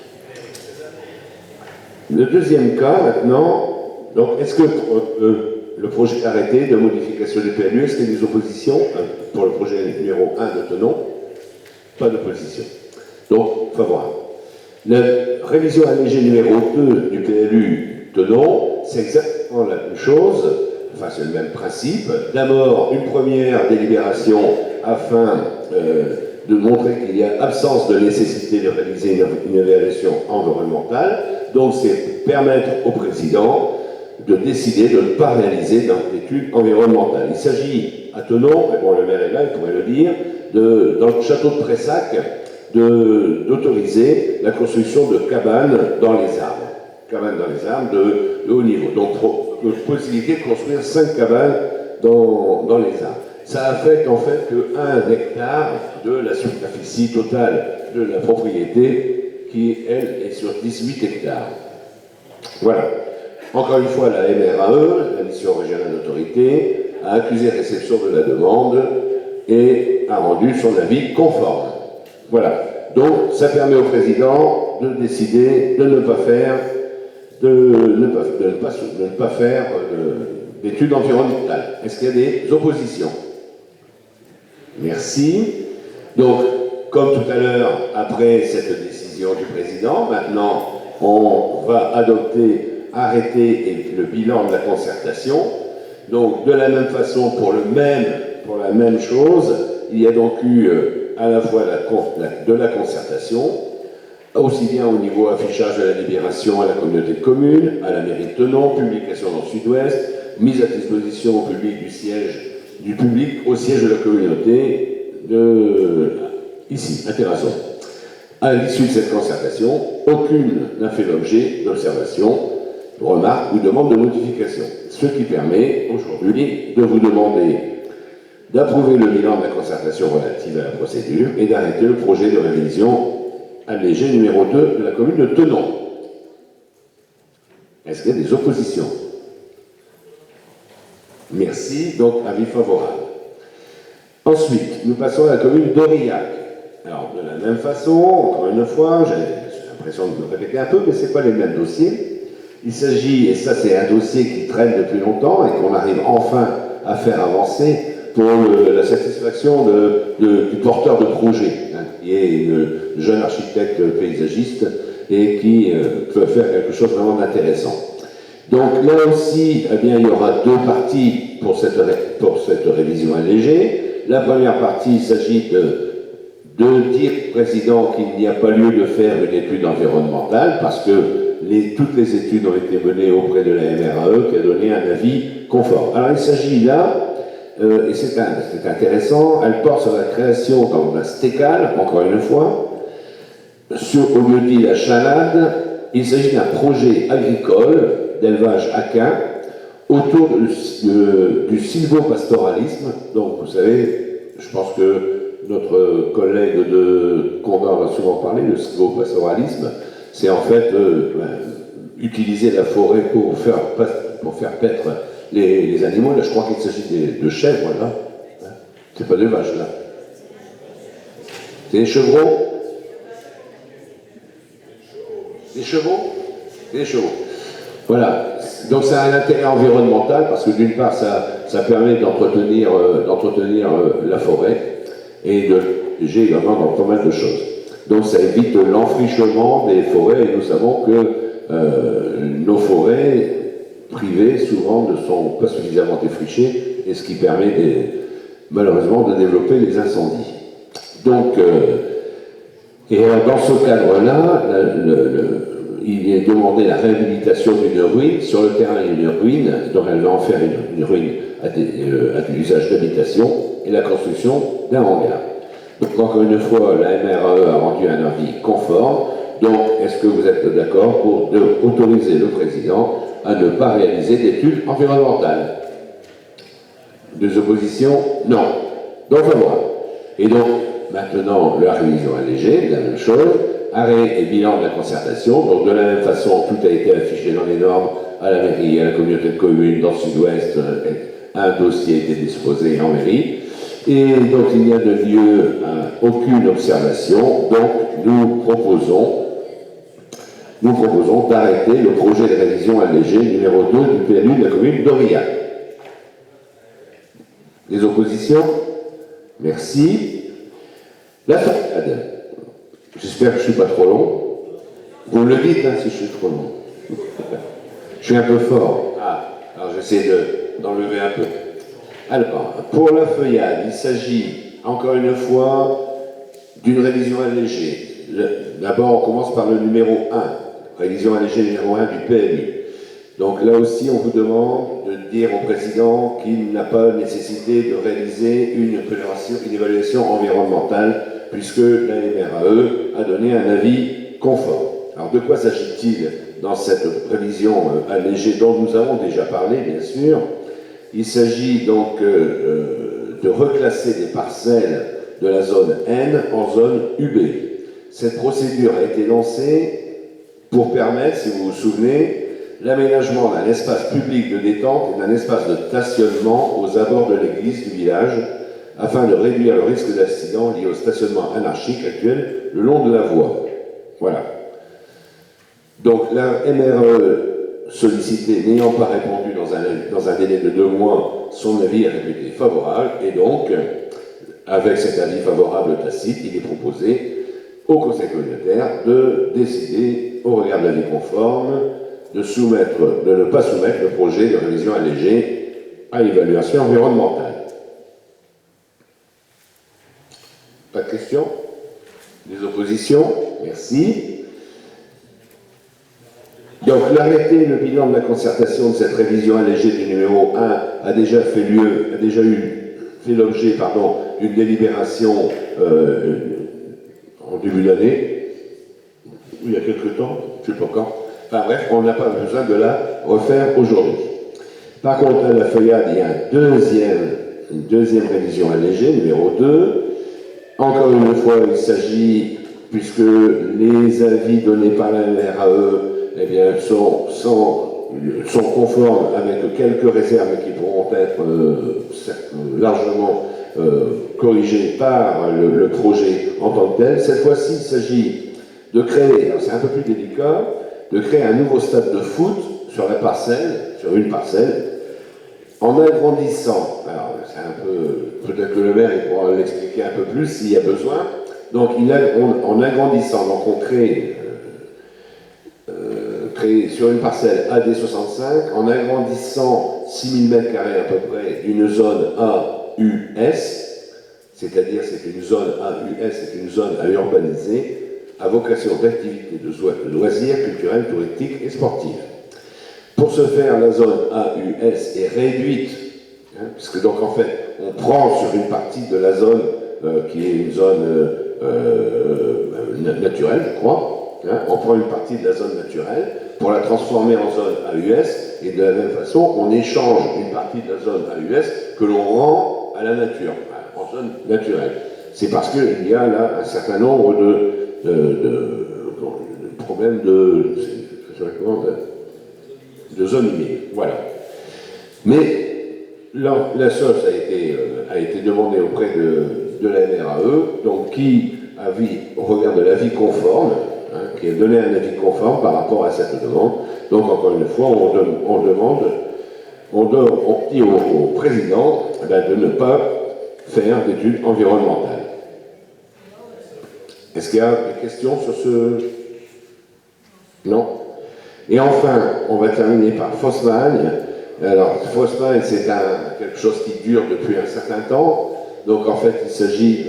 Le deuxième cas, maintenant, donc est-ce que le projet arrêté de modification du PLU, est-ce qu'il y a des oppositions pour le projet numéro 1 de Tenon? Pas d'opposition. Donc, favorable. La révision allégée numéro 2 du PLU Tenon, c'est exactement la même chose, enfin c'est le même principe. D'abord, une première délibération afin de montrer qu'il y a absence de nécessité de réaliser une évaluation environnementale. Donc, c'est permettre au président de décider de ne pas réaliser d'études environnementales. Il s'agit à Tenon, et bon, le maire est là, il pourrait le dire, dans le château de Pressac, d'autoriser la construction de cabanes dans les arbres. Cabanes dans les arbres de haut niveau. Donc, possibilité de construire 5 cabanes dans les arbres. Ça affecte en fait que 1 hectare de la superficie totale de la propriété qui, elle, est sur 18 hectares. Voilà. Encore une fois, la MRAE, la Mission Régionale d'Autorité, a accusé réception de la demande et a rendu son avis conforme. Voilà. Donc, ça permet au président de décider de ne pas faire d'études environnementales. Est-ce qu'il y a des oppositions? Merci. Donc, comme tout à l'heure, après cette décision du président, maintenant, on va arrêter le bilan de la concertation. Donc, de la même façon, pour la même chose, il y a donc eu à la fois de la concertation, aussi bien au niveau affichage de la libération à la communauté de communes, à la mairie de Thonon, publication dans le Sud-Ouest, mise à disposition au public au siège de la communauté ici, à Terrasson. À l'issue de cette concertation, aucune n'a fait l'objet d'observation, de remarques ou demande de modification. Ce qui permet aujourd'hui de vous demander d'approuver le bilan de la concertation relative à la procédure et d'arrêter le projet de révision allégé numéro 2 de la commune de Thonon. Est-ce qu'il y a des oppositions? Merci, donc avis favorable. Ensuite, nous passons à la commune d'Aurillac. Alors, de la même façon, encore une fois, j'ai l'impression de me répéter un peu, mais ce n'est pas les mêmes dossiers. Il s'agit, et ça c'est un dossier qui traîne depuis longtemps et qu'on arrive enfin à faire avancer pour la satisfaction du porteur de projet, qui est une jeune architecte paysagiste et qui peut faire quelque chose vraiment d'intéressant. Donc là aussi, eh bien, il y aura deux parties pour cette révision allégée. La première partie, il s'agit de dire au président qu'il n'y a pas lieu de faire une étude environnementale parce que toutes les études ont été menées auprès de la MRAE qui a donné un avis conforme. Alors il s'agit là, et c'est intéressant, elle porte sur la création dans la STECAL, encore une fois, au lieu dit la Chalade. Il s'agit d'un projet agricole d'élevage aquin autour du sylvopastoralisme. Donc vous savez, je pense que notre collègue de Condor va souvent parler, le sylvopastoralisme, c'est en fait utiliser la forêt pour faire paître les animaux. Là, je crois qu'il s'agit de chèvres, là. C'est pas de vaches, là. C'est des chevrons? Des chevaux? Des chevaux. Voilà. Donc ça a un intérêt environnemental parce que d'une part, ça permet d'entretenir la forêt et de protéger également dans pas mal de choses. Donc ça évite l'enfrichement des forêts et nous savons que nos forêts privées souvent ne sont pas suffisamment défrichées et ce qui permet malheureusement de développer les incendies. Donc, et dans ce cadre-là, il est demandé la réhabilitation d'une ruine. Sur le terrain, il y a une ruine, donc elle va en faire une ruine à l'usage d'habitation et la construction d'un hangar. Donc encore une fois, la MRAE a rendu un avis conforme. Donc, est-ce que vous êtes d'accord pour autoriser le président à ne pas réaliser d'études environnementales? Deux oppositions? Non. Donc favorable. Et donc, maintenant, la révision allégée, la même chose. Arrêt et bilan de la concertation. Donc, de la même façon, tout a été affiché dans les normes à la mairie, à la communauté de communes, dans le Sud-Ouest. Un dossier a été disposé en mairie. Et donc, il n'y a de lieu à aucune observation. Donc, nous proposons d'arrêter le projet de révision allégée numéro 2 du PLU de la commune d'Aurillac. Des oppositions? Merci. La feuillade. J'espère que je ne suis pas trop long. Vous me le dites si je suis trop long. Je suis un peu fort. Alors j'essaie d'enlever un peu. Alors, pour la feuillade, il s'agit, encore une fois, d'une révision allégée. D'abord, on commence par le numéro 1, révision allégée numéro 1 du PLU. Donc là aussi, on vous demande de dire au président qu'il n'a pas nécessité de réaliser une évaluation environnementale, puisque la MRAE a donné un avis conforme. Alors, de quoi s'agit-il dans cette révision allégée dont nous avons déjà parlé, bien sûr? Il s'agit donc de reclasser des parcelles de la zone N en zone UB. Cette procédure a été lancée pour permettre, si vous vous souvenez, l'aménagement d'un espace public de détente et d'un espace de stationnement aux abords de l'église du village, afin de réduire le risque d'accident lié au stationnement anarchique actuel le long de la voie. Voilà. Donc la MRE sollicité n'ayant pas répondu dans un délai de 2 mois, son avis est réputé favorable, et donc avec cet avis favorable tacite, il est proposé au Conseil communautaire de décider, au regard de l'avis conforme, de ne pas soumettre le projet de révision allégée à évaluation environnementale. Pas de questions? Des oppositions? Merci. Donc l'arrêté, le bilan de la concertation de cette révision allégée du numéro 1 a déjà fait l'objet d'une délibération en début d'année, il y a quelque temps, je ne sais pas quand. Enfin bref, on n'a pas besoin de la refaire aujourd'hui. Par contre, à la feuillade, il y a une deuxième révision allégée, numéro 2. Encore une fois, il s'agit, puisque les avis donnés par la MRAE eh bien, sont conformes avec quelques réserves qui pourront être largement corrigées par le projet en tant que tel. Cette fois-ci, il s'agit de créer, c'est un peu plus délicat, de créer un nouveau stade de foot sur une parcelle, en agrandissant. Alors, c'est un peu, peut-être que le maire il pourra l'expliquer un peu plus s'il y a besoin. Donc, en agrandissant, donc on crée sur une parcelle AD65, en agrandissant 6000 m² à peu près d'une zone AUS, c'est-à-dire c'est une zone AUS, c'est une zone à urbaniser, à vocation d'activité de loisirs, culturels, touristiques et sportifs. Pour ce faire, la zone AUS est réduite, puisque donc en fait, on prend sur une partie de la zone qui est une zone naturelle, je crois, on prend une partie de la zone naturelle pour la transformer en zone AUS, et de la même façon, on échange une partie de la zone AUS que l'on rend à la nature, en zone naturelle. C'est parce qu'il y a là un certain nombre de problèmes de zones humides. Voilà. Mais la SOS a été demandée auprès de la MRAE, donc qui, au regard de l'avis conforme, qui a donné un avis conforme par rapport à cette demande. Donc, encore une fois, on dit au président de ne pas faire d'études environnementales. Est-ce qu'il y a des questions sur ce... Non? Et enfin, on va terminer par Fosmagne. Alors, Fosmagne, c'est quelque chose qui dure depuis un certain temps. Donc, en fait, il s'agit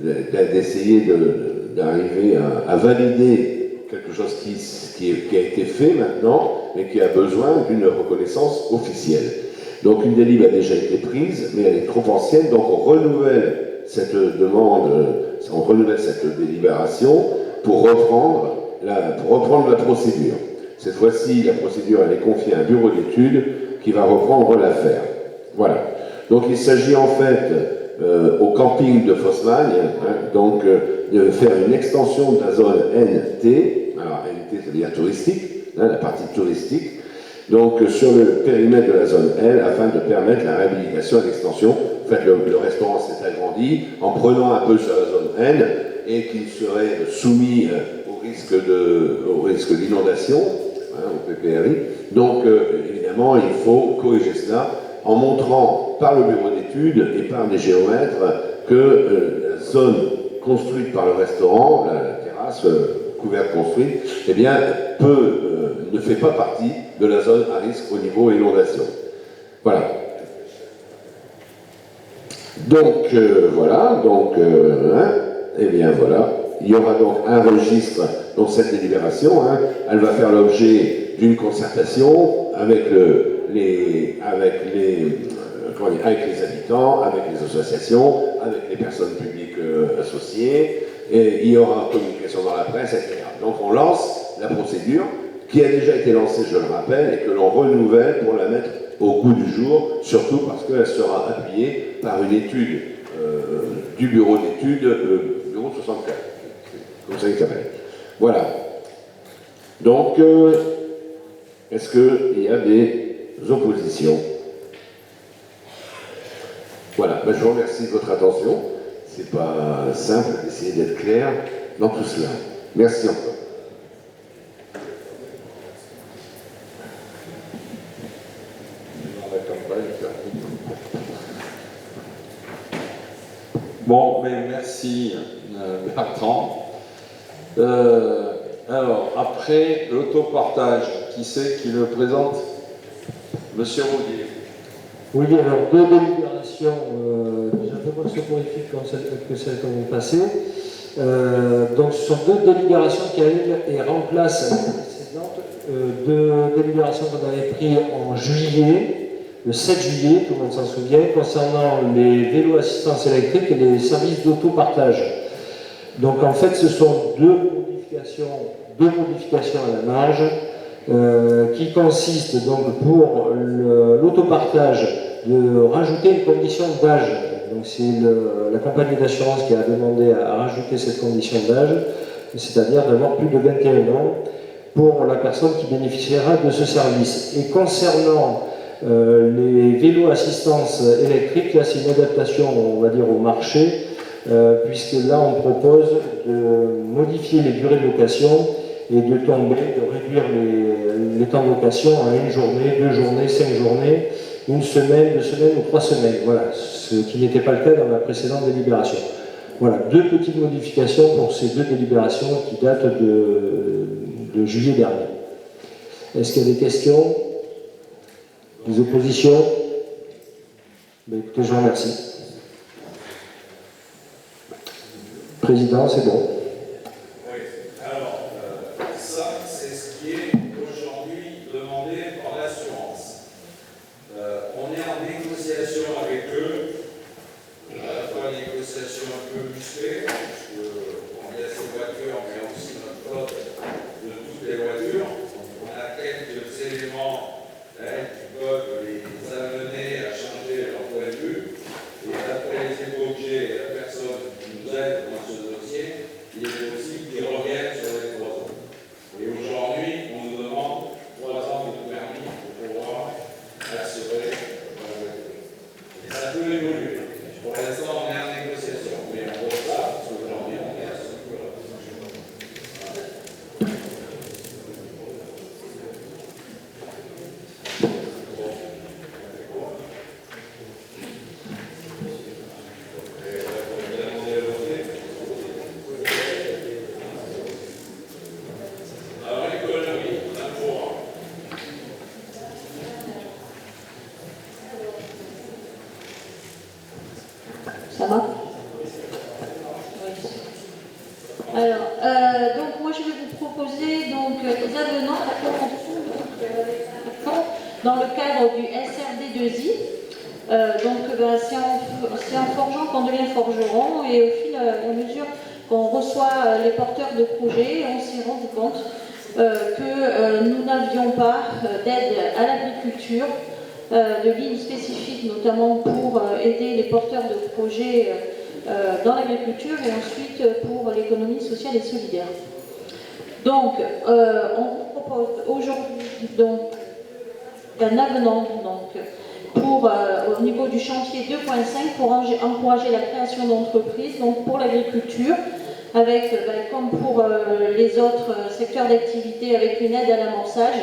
d'essayer d'arriver à valider quelque chose qui a été fait maintenant, mais qui a besoin d'une reconnaissance officielle. Donc, une délib a déjà été prise, mais elle est trop ancienne, donc on renouvelle cette demande, on renouvelle cette délibération pour reprendre la procédure. Cette fois-ci, la procédure elle est confiée à un bureau d'études qui va reprendre l'affaire. Voilà. Donc il s'agit en fait au camping de Fosmagne, donc de faire une extension de la zone NT, alors NT ça veut dire touristique, la partie touristique, donc sur le périmètre de la zone L afin de permettre la réhabilitation et l'extension. En fait, le restaurant s'est agrandi en prenant un peu sur la zone N et qu'il serait soumis au risque d'inondation, au PPRI. Donc, évidemment, il faut corriger cela en montrant par le bureau d'études et par des géomètres que la zone construite par le restaurant, la terrasse couverte construite, eh bien, ne fait pas partie de la zone à risque au niveau inondation. Voilà. Donc, eh bien voilà. Il y aura donc un registre dans cette délibération. Elle va faire l'objet d'une concertation avec les habitants, avec les associations, avec les personnes publiques associées. Et il y aura communication dans la presse, etc. Donc on lance la procédure qui a déjà été lancée, je le rappelle, et que l'on renouvelle pour la mettre au goût du jour, surtout parce qu'elle sera appuyée par une étude du bureau d'études, bureau 64. Comme ça il s'appelle. Voilà. Donc, est-ce qu'il y a des oppositions? Voilà. Je vous remercie de votre attention. C'est pas simple d'essayer d'être clair dans tout cela. Merci encore. Bon, merci Bertrand. Alors, après l'autopartage, qui c'est qui le présente? Monsieur Roudier. Oui, alors deux délibérations, déjà un peu moins soporifiques que celles que vous passez. Donc ce sont deux délibérations qui arrivent et remplacent les précédentes. Deux délibérations qu'on avait prises en juillet, le 7 juillet, tout le monde s'en souvient, concernant les vélos assistance électrique et les services d'autopartage. Donc en fait, ce sont deux modifications à la marge qui consistent donc pour l'autopartage de rajouter une condition d'âge. Donc c'est la compagnie d'assurance qui a demandé à rajouter cette condition d'âge, c'est-à-dire d'avoir plus de 21 ans pour la personne qui bénéficiera de ce service. Et concernant les vélos assistance électrique, là c'est une adaptation, on va dire, au marché, puisque là on propose de modifier les durées de location et de réduire les temps de location à une journée, 2 journées, 5 journées, 1 semaine, 2 semaines ou 3 semaines. Voilà, ce qui n'était pas le cas dans la précédente délibération. Voilà, deux petites modifications pour ces deux délibérations qui datent de juillet dernier. Est-ce qu'il y a des questions? Des oppositions? Ben, écoutez, je vous remercie. Président, c'est bon. Oui, alors, ça, c'est ce qui est aujourd'hui demandé par l'assurance. On est en négociation avec eux, à la fois une négociation un peu musclée, parce qu'on a ces voitures, mais aussi notre flotte de toutes les voitures. On a quelques éléments qui peuvent les amener à changer leur point de vue. Et d'après les échos que j'ai et la personne qui nous aide dans ce dossier, il est possible qu'ils reviennent sur les 3 ans. Et aujourd'hui, on nous demande 3 ans de permis pour pouvoir assurer la voiture. Et ça peut évoluer. Pour l'instant, on est en négociation, mais on voit ça, parce qu'aujourd'hui, on est à ce niveau-là. Ça va? Alors, donc moi je vais vous proposer donc les avenants à la convention dans le cadre du SRD2I. C'est en forgeant qu'on devient forgeron, et au fil et à mesure qu'on reçoit les porteurs de projets, on s'est rendu compte que nous n'avions pas d'aide à l'agriculture, de lignes spécifiques notamment pour aider les porteurs de projets dans l'agriculture et ensuite pour l'économie sociale et solidaire. Donc, on vous propose aujourd'hui donc un avenant au niveau du chantier 2.5 pour encourager la création d'entreprises donc pour l'agriculture, avec, comme pour les autres secteurs d'activité, avec une aide à l'amorçage,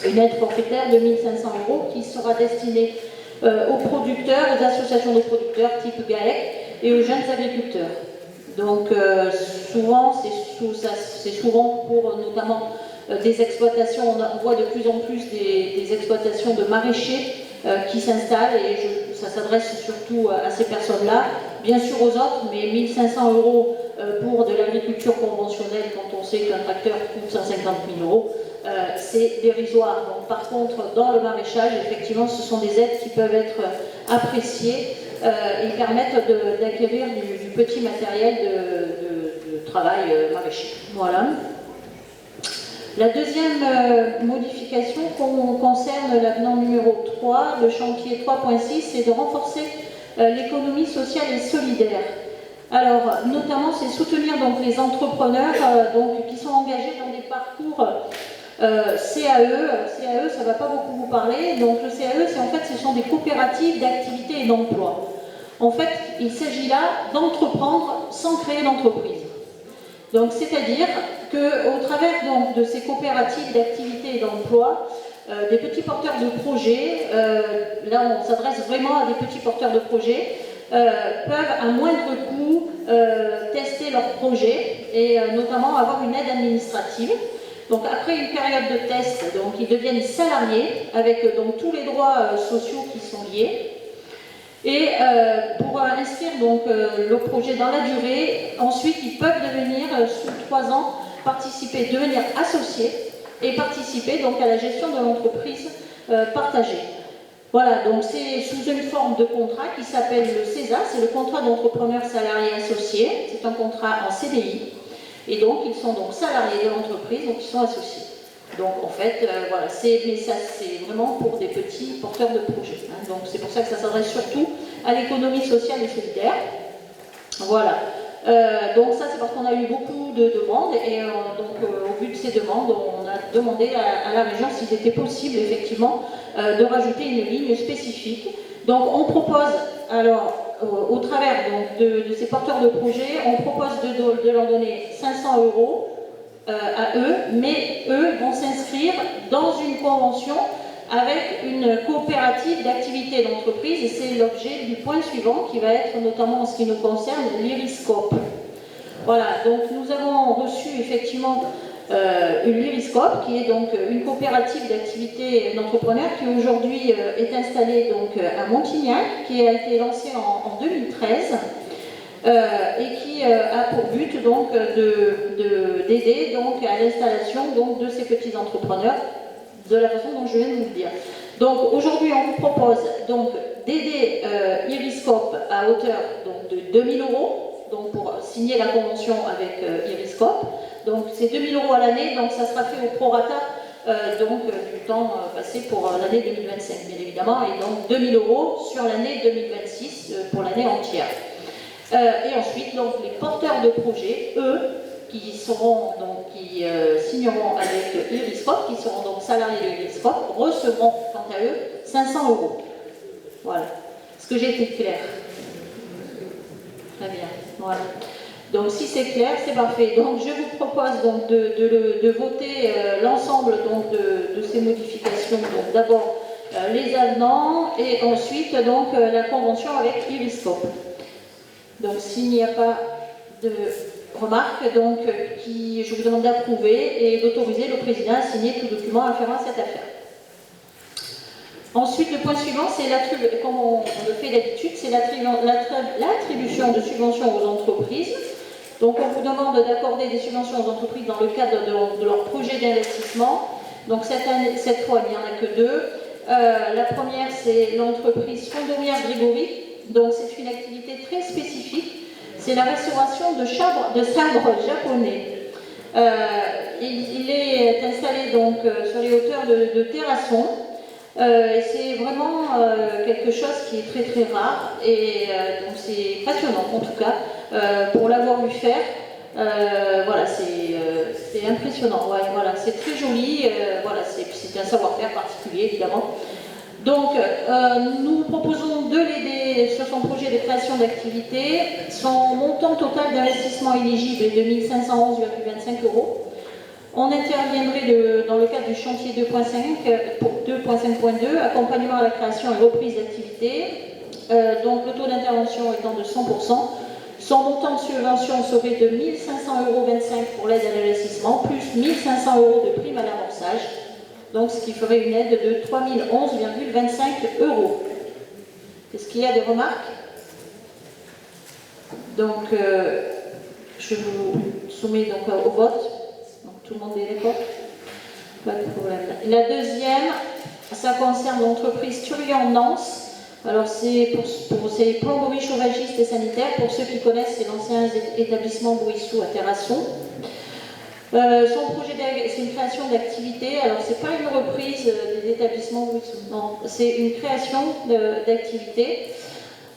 une aide forfaitaire de 1 500 € qui sera destinée aux producteurs, aux associations de producteurs type GAEC et aux jeunes agriculteurs. Donc souvent, c'est souvent pour notamment des exploitations, on voit de plus en plus des exploitations de maraîchers qui s'installent, et ça s'adresse surtout à ces personnes-là, bien sûr aux autres, mais 1 500 € pour de l'agriculture conventionnelle quand on sait qu'un tracteur coûte 150 000 €, c'est dérisoire. Donc, par contre, dans le maraîchage, effectivement, ce sont des aides qui peuvent être appréciées et permettent d'acquérir du petit matériel de travail maraîcher. Voilà. La deuxième modification concerne l'avenant numéro 3, le chantier 3.6, c'est de renforcer l'économie sociale et solidaire. Alors, notamment, c'est soutenir donc les entrepreneurs qui sont engagés dans des parcours CAE. CAE, ça ne va pas beaucoup vous parler. Donc, le CAE, ce sont des coopératives d'activité et d'emploi. En fait, il s'agit là d'entreprendre sans créer d'entreprise. Donc, c'est-à-dire qu'au travers donc, de ces coopératives d'activité et d'emploi, des petits porteurs de projets, là on s'adresse vraiment à des petits porteurs de projets, peuvent à moindre coût tester leur projet et notamment avoir une aide administrative. Donc après une période de test, donc ils deviennent salariés avec donc tous les droits sociaux qui sont liés. Et pour inscrire donc le projet dans la durée, ensuite ils peuvent devenir sous 3 ans devenir associés et participer donc à la gestion de l'entreprise partagée. Voilà, donc c'est sous une forme de contrat qui s'appelle le CESA, c'est le contrat d'entrepreneur salarié associé, c'est un contrat en CDI, et donc ils sont donc salariés de l'entreprise, donc ils sont associés. Donc en fait, voilà, mais ça c'est vraiment pour des petits porteurs de projets. Hein, donc c'est pour ça que ça s'adresse surtout à l'économie sociale et solidaire. Voilà. Donc ça c'est parce qu'on a eu beaucoup de demandes et au vu de ces demandes, on a demandé à la région s'il était possible effectivement de rajouter une ligne spécifique. Donc on propose alors au travers donc, de ces porteurs de projets, on propose de leur donner 500 € à eux, mais eux vont s'inscrire dans une convention avec une coopérative d'activité d'entreprise et c'est l'objet du point suivant qui va être notamment en ce qui nous concerne l'Iriscope. Voilà, donc nous avons reçu effectivement une l'Iriscope qui est donc une coopérative d'activité d'entrepreneurs qui aujourd'hui est installée donc à Montignac, qui a été lancée en 2013 et qui a pour but donc d'aider donc à l'installation donc de ces petits entrepreneurs de la façon dont je viens de vous le dire. Donc aujourd'hui, on vous propose donc d'aider Iriscope à hauteur donc, de 2 000 € donc pour signer la convention avec Iriscope. Donc c'est 2 000 € à l'année, donc ça sera fait au prorata du temps passé pour l'année 2025 bien évidemment, et donc 2 000 € sur l'année 2026 pour l'année entière. Et ensuite, donc les porteurs de projets, eux, qui signeront avec Iriscope, qui seront donc salariés de Iriscope, recevront quant à eux 500 €. Voilà. Est-ce que j'ai été claire? Très bien. Voilà. Donc si c'est clair, c'est parfait. Donc je vous propose donc de voter l'ensemble donc de ces modifications. Donc d'abord les avenants et ensuite donc la convention avec Iriscope. Donc s'il n'y a pas de remarques, donc je vous demande d'approuver et d'autoriser le président à signer tout document afférent à cette affaire. Ensuite, le point suivant, c'est comme on le fait d'habitude, c'est l'attribution de subventions aux entreprises. Donc on vous demande d'accorder des subventions aux entreprises dans le cadre de leur projet d'investissement. Donc cette fois, il n'y en a que 2. La première, c'est l'entreprise Fondomière Grégory. Donc c'est une activité très spécifique. C'est la restauration de sabres japonais. Il est installé donc sur les hauteurs de Terrasson. Et c'est vraiment quelque chose qui est très très rare et donc c'est passionnant en tout cas pour l'avoir vu faire. Voilà, c'est impressionnant. Ouais, voilà, c'est très joli. Voilà, c'est un savoir-faire particulier évidemment. Donc, nous proposons de l'aider sur son projet de création d'activité. Son montant total d'investissement éligible est de 1 511,25 €. On interviendrait dans le cadre du chantier 2.5 pour 2.5.2, accompagnement à la création et reprise d'activité. Donc, le taux d'intervention étant de 100%. Son montant de subvention serait de 1 500,25 € pour l'aide à l'investissement, plus 1 500 € de prime à l'amorçage. Donc, ce qui ferait une aide de 3 011,25 €. Est-ce qu'il y a des remarques? Donc, je vous soumets donc au vote. Donc, tout le monde est d'accord? Pas de problème. La deuxième, ça concerne l'entreprise Turian-Nance. Alors, c'est pour ces plomberies chauvagistes et sanitaires. Pour ceux qui connaissent, c'est l'ancien établissement Boissou à Terrasson. Son projet, c'est une création d'activité. Alors, c'est pas une reprise des établissements, non, c'est une création d'activité.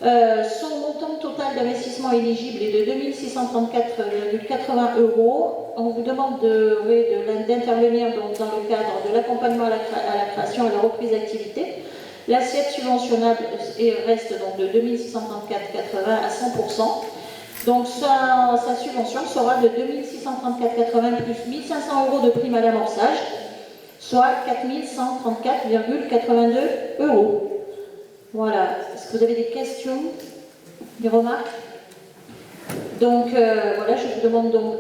Son montant total d'investissement éligible est de 2 634,80 €. On vous demande d'intervenir dans le cadre de l'accompagnement à la création et la reprise d'activité. L'assiette subventionnable reste donc de 2 634,80 à 100%. Donc sa subvention sera de 2 634,80 plus 1 500 € de prime à l'amorçage, soit 4 134,82 €. Voilà. Est-ce que vous avez des questions, des remarques? Donc voilà, je vous demande donc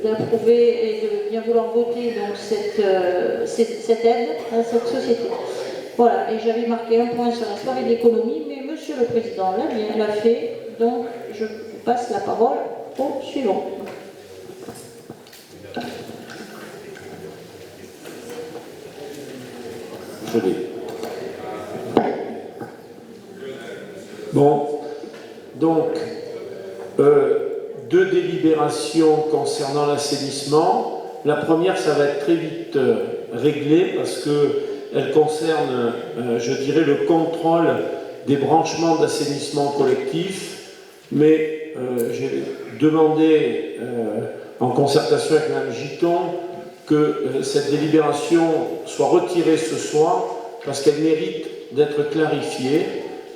d'approuver et de bien vouloir voter donc cette aide à cette société. Voilà, et j'avais marqué un point sur la soirée de l'économie, mais Monsieur le Président l'a fait, donc je vous passe la parole au suivant. Bon, donc, deux délibérations concernant l'assainissement. La première, ça va être très vite réglé parce qu'elle concerne, je dirais, le contrôle des branchements d'assainissement collectif. Mais j'ai demandé, en concertation avec Mme Giton, que cette délibération soit retirée ce soir parce qu'elle mérite d'être clarifiée.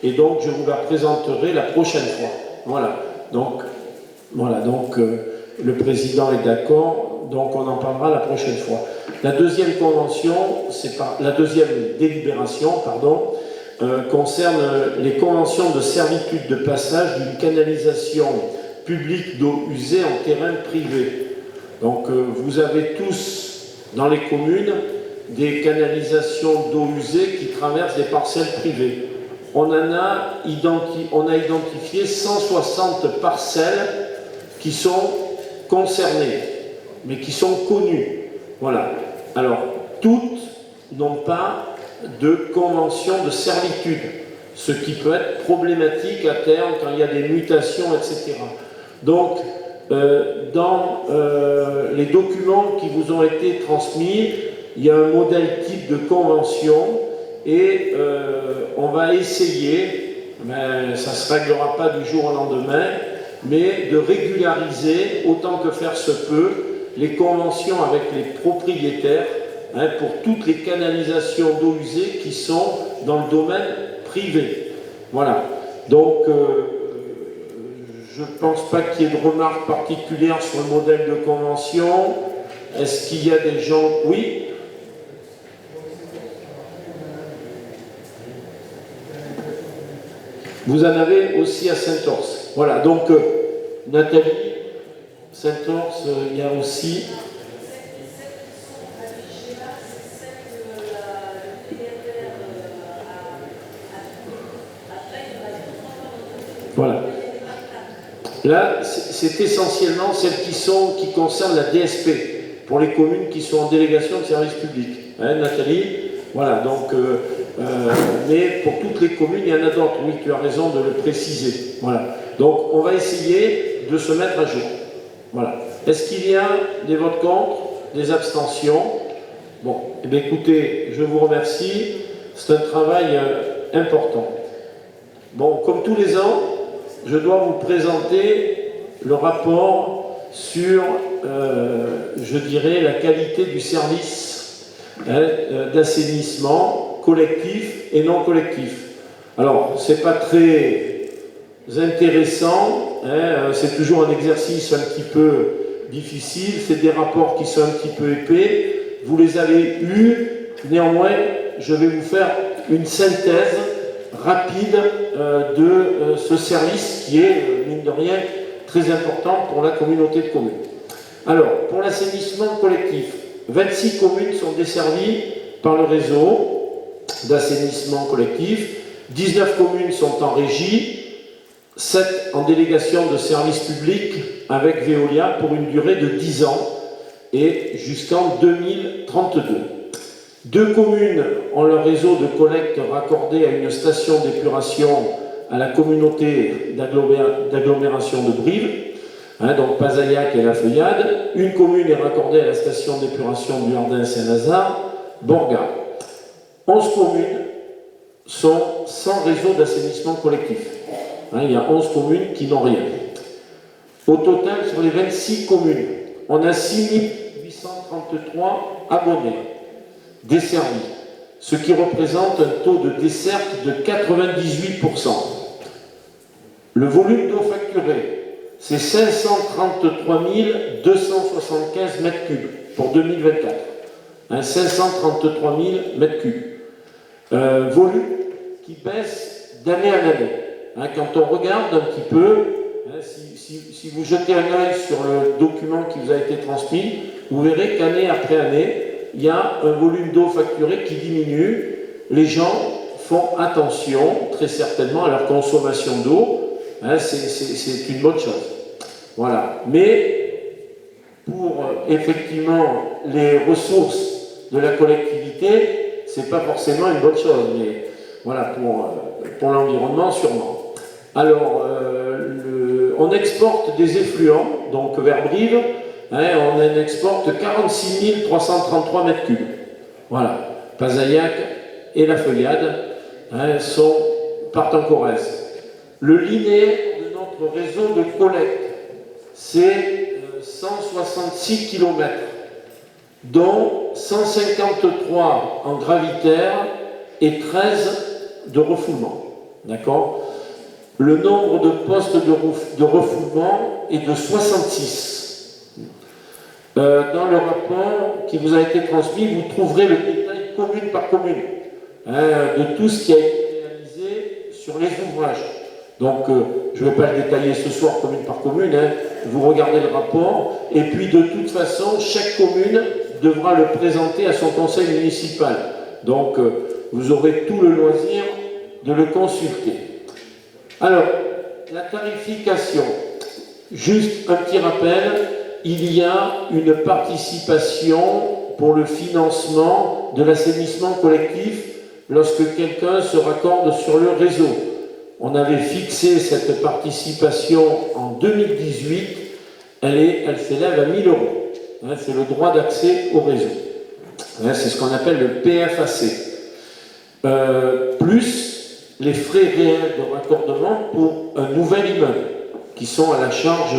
Et donc, je vous la présenterai la prochaine fois. Voilà. Donc, le président est d'accord. Donc, on en parlera la prochaine fois. La deuxième convention, la deuxième délibération, concerne les conventions de servitude de passage d'une canalisation publique d'eau usée en terrain privé. Donc, vous avez tous dans les communes des canalisations d'eau usée qui traversent des parcelles privées. On a identifié 160 parcelles qui sont concernées, mais qui sont connues. Voilà. Alors, toutes n'ont pas de convention de servitude, ce qui peut être problématique à terme quand il y a des mutations, etc. Donc, dans les documents qui vous ont été transmis, il y a un modèle type de convention. Et on va essayer, mais ça ne se réglera pas du jour au lendemain, mais de régulariser autant que faire se peut les conventions avec les propriétaires pour toutes les canalisations d'eau usée qui sont dans le domaine privé. Voilà. Donc, je ne pense pas qu'il y ait de remarques particulières sur le modèle de convention. Est-ce qu'il y a des gens... Oui ? Vous en avez aussi à Saint-Orse. Voilà, donc Nathalie, Saint-Orse, il y a aussi. Voilà. Là, c'est essentiellement celles qui concernent la DSP, pour les communes qui sont en délégation de service public. Hein, Nathalie ? Voilà, donc, mais pour toutes les communes, il y en a d'autres. Oui, tu as raison de le préciser. Voilà. Donc, on va essayer de se mettre à jour. Voilà. Est-ce qu'il y a des votes contre, des abstentions? Bon, eh bien, écoutez, je vous remercie. C'est un travail important. Bon, comme tous les ans, je dois vous présenter le rapport sur, je dirais, la qualité du service d'assainissement collectif et non collectif. Alors, c'est pas très intéressant, c'est toujours un exercice un petit peu difficile, c'est des rapports qui sont un petit peu épais, vous les avez eus, néanmoins, je vais vous faire une synthèse rapide de ce service qui est, mine de rien, très important pour la communauté de communes. Alors, pour l'assainissement collectif, 26 communes sont desservies par le réseau d'assainissement collectif, 19 communes sont en régie, 7 en délégation de service public avec Veolia pour une durée de 10 ans et jusqu'en 2032. 2 communes ont leur réseau de collecte raccordé à une station d'épuration à la communauté d'agglomération de Brive, donc Pazayac et La Feuillade. Une commune est raccordée à la station d'épuration du Hardin Saint-Lazare, Borga. 11 communes sont sans réseau d'assainissement collectif. Il y a 11 communes qui n'ont rien. Au total, sur les 26 communes, on a 6833 abonnés desservis, ce qui représente un taux de desserte de 98%. Le volume d'eau facturé, c'est 533 275 mètres cubes pour 2024. 533 000 mètres cubes. Volume qui baisse d'année en année. Quand on regarde un petit peu, si vous jetez un œil sur le document qui vous a été transmis, vous verrez qu'année après année, il y a un volume d'eau facturé qui diminue. Les gens font attention, très certainement, à leur consommation d'eau. Hein, c'est une bonne chose. Voilà. Mais pour effectivement les ressources de la collectivité, c'est pas forcément une bonne chose. Mais voilà, pour l'environnement, sûrement. Alors, on exporte des effluents, donc vers Brive, hein, on en exporte 46 333 mètres cubes. Voilà. Pazaillac et la Feuillade hein, partent en Corrèze. Le linéaire de notre réseau de collecte, c'est 166 km, dont 153 en gravitaire et 13 de refoulement. D'accord ? Le nombre de postes de refoulement est de 66. Dans le rapport qui vous a été transmis, vous trouverez le détail commune par commune de tout ce qui a été réalisé sur les ouvrages. Donc, je ne vais pas le détailler ce soir commune par commune, hein. Vous regardez le rapport, et puis de toute façon, chaque commune devra le présenter à son conseil municipal. Donc, vous aurez tout le loisir de le consulter. Alors, la tarification, juste un petit rappel, il y a une participation pour le financement de l'assainissement collectif lorsque quelqu'un se raccorde sur le réseau. On avait fixé cette participation en 2018, elle s'élève à 1 000 euros. Hein, c'est le droit d'accès au réseau. Hein, c'est ce qu'on appelle le PFAC. Plus les frais réels de raccordement pour un nouvel immeuble, qui sont à la charge,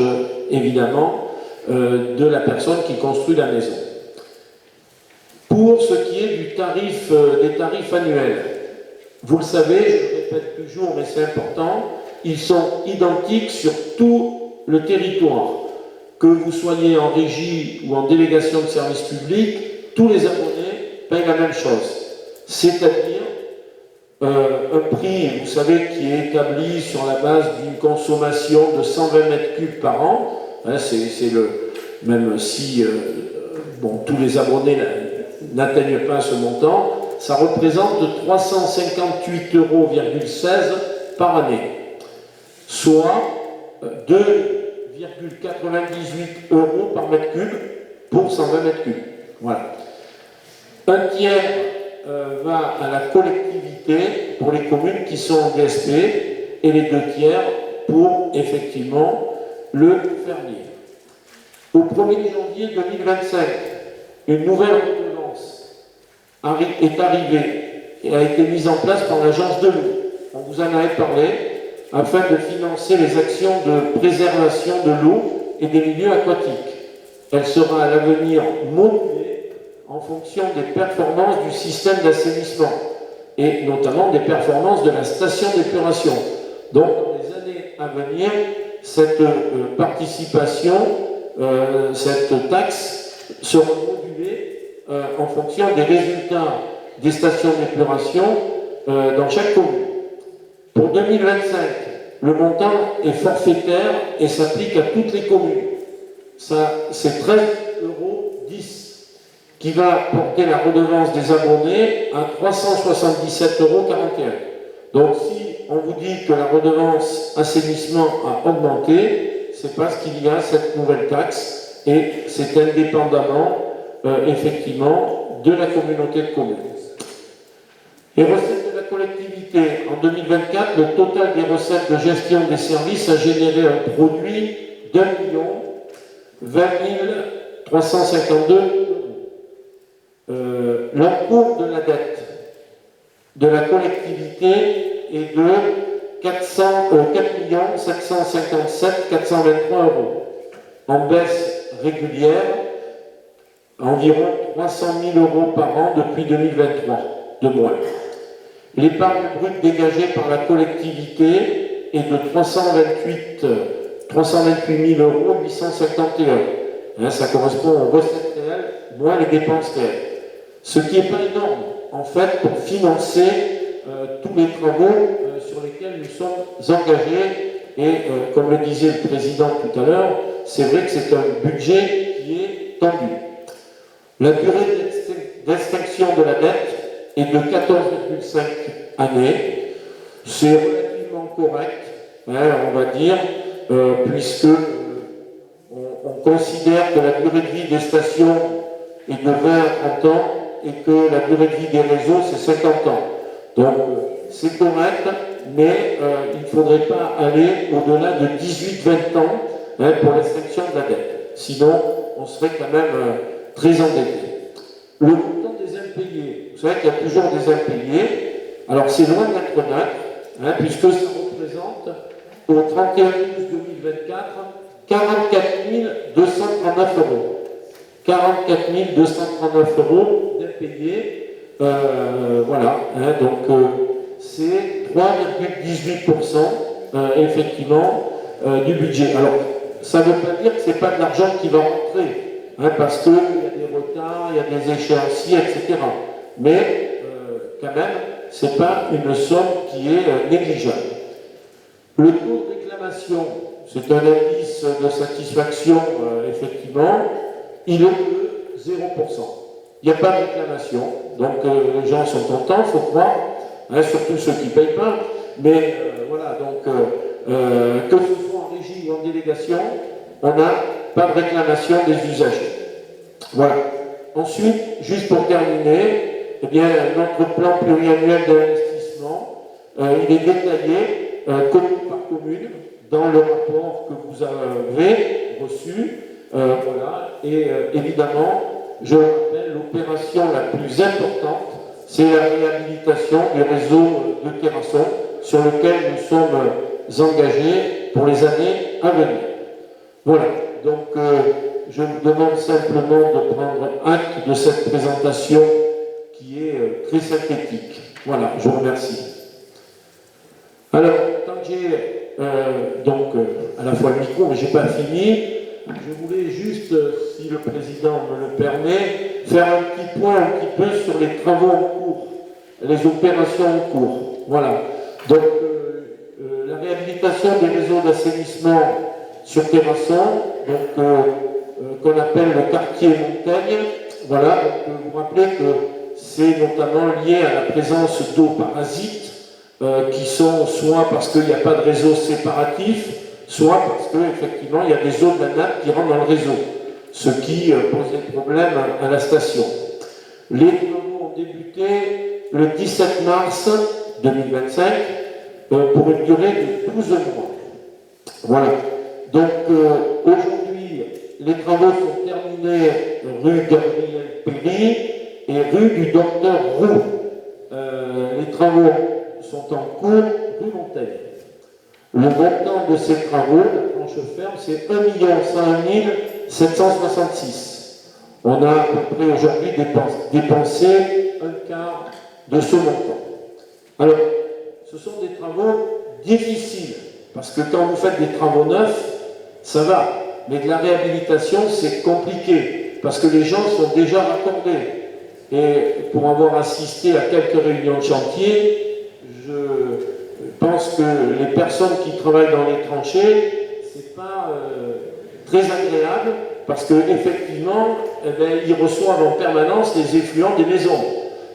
évidemment, de la personne qui construit la maison. Pour ce qui est des tarifs annuels, vous le savez, je le répète toujours, mais c'est important, ils sont identiques sur tout le territoire. Que vous soyez en régie ou en délégation de service public, tous les abonnés payent la même chose. C'est-à-dire un prix, vous savez, qui est établi sur la base d'une consommation de 120 mètres cubes par an. Hein, même si tous les abonnés n'atteignent pas ce montant, ça représente 358,16 € par année, soit 2,98 € par mètre cube pour 120 mètres cubes. Voilà. Un tiers va à la collectivité pour les communes qui sont en DSP et les 2 tiers pour effectivement le fermier. Au 1er janvier 2025, une nouvelle redevance est arrivée et a été mise en place par l'agence de l'eau. On vous en avait parlé, afin de financer les actions de préservation de l'eau et des milieux aquatiques. Elle sera à l'avenir modulée en fonction des performances du système d'assainissement et notamment des performances de la station d'épuration. Donc, dans les années à venir, cette participation, cette taxe sera modulée en fonction des résultats des stations d'épuration dans chaque commune. Pour 2025, le montant est forfaitaire et s'applique à toutes les communes. C'est 13,10 € qui va porter la redevance des abonnés à 377,41 €. Donc si on vous dit que la redevance assainissement a augmenté, c'est parce qu'il y a cette nouvelle taxe et c'est indépendamment effectivement de la communauté de communes. Les recettes de la collectivité en 2024, le total des recettes de gestion des services a généré un produit d'1 020 352 €. L'encours de la dette de la collectivité est de 4 757 423 €, en baisse régulière, environ 300 000 € par an depuis 2023, de moins. L'épargne brute dégagée par la collectivité est de 328 851 €. Ça correspond aux recettes réelles, moins les dépenses réelles. Ce qui n'est pas énorme, en fait, pour financer tous les travaux sur lesquels nous sommes engagés comme le disait le président tout à l'heure, c'est vrai que c'est un budget qui est tendu. La durée d'extinction de la dette est de 14,5 années. C'est relativement correct, on va dire, puisque on considère que la durée de vie des stations est de 20 à 30 ans et que la durée de vie des réseaux, c'est 50 ans. Donc, c'est correct, mais il ne faudrait pas aller au-delà de 18-20 ans pour l'extinction de la dette. Sinon, on serait quand même très endetté. Le montant des impayés, vous savez qu'il y a toujours des impayés. Alors, c'est loin d'être neutre, puisque ça représente, au 31/12/2024, 44 239 euros. 44 239 euros d'impayés. Voilà, donc c'est 3,18% effectivement du budget. Alors, ça ne veut pas dire que ce n'est pas de l'argent qui va rentrer, parce qu'il y a des retards, il y a des échéanciers, etc. Mais quand même, ce n'est pas une somme qui est négligeable. Le taux de réclamation, c'est un indice de satisfaction, effectivement, il est de 0%. Il n'y a pas de réclamation, donc les gens sont contents, il faut croire, surtout ceux qui ne payent pas. Mais voilà, donc que ce soit en régie ou en délégation, on n'a pas de réclamation des usagers. Voilà. Ensuite, juste pour terminer, eh bien, notre plan pluriannuel d'investissement, il est détaillé commune par commune dans le rapport que vous avez reçu. Voilà. Et évidemment, je rappelle, l'opération la plus importante, c'est la réhabilitation du réseau de terrassons sur lequel nous sommes engagés pour les années à venir. Voilà, donc je vous demande simplement de prendre acte de cette présentation qui est très synthétique. Voilà, je vous remercie. Alors, tant que j'ai à la fois le micro, mais je n'ai pas fini, je voulais juste, si le président me le permet, faire un petit point un petit peu sur les travaux en cours, les opérations en cours. Voilà. Donc, la réhabilitation des réseaux d'assainissement sur Terrasson, qu'on appelle le quartier Montaigne. Voilà. Donc, vous vous rappelez que c'est notamment lié à la présence d'eau parasites qui sont soit parce qu'il n'y a pas de réseau séparatif, soit parce qu'effectivement, il y a des eaux de la nappe qui rentrent dans le réseau, ce qui pose des problèmes à la station. Les travaux ont débuté le 17 mars 2025 pour une durée de 12 mois. Voilà. Donc, aujourd'hui, les travaux sont terminés rue Gabriel Péry et rue du Docteur Roux. Les travaux sont en cours rue Montaigne. Le montant de ces travaux, la planche ferme, c'est 1 101 766. On a à peu près aujourd'hui dépensé un quart de ce montant. Alors, ce sont des travaux difficiles, parce que quand vous faites des travaux neufs, ça va, mais de la réhabilitation, c'est compliqué, parce que les gens sont déjà raccordés. Et pour avoir assisté à quelques réunions de chantier, je pense que les personnes qui travaillent dans les tranchées, c'est pas très agréable, parce qu'effectivement, ils reçoivent en permanence les effluents des maisons.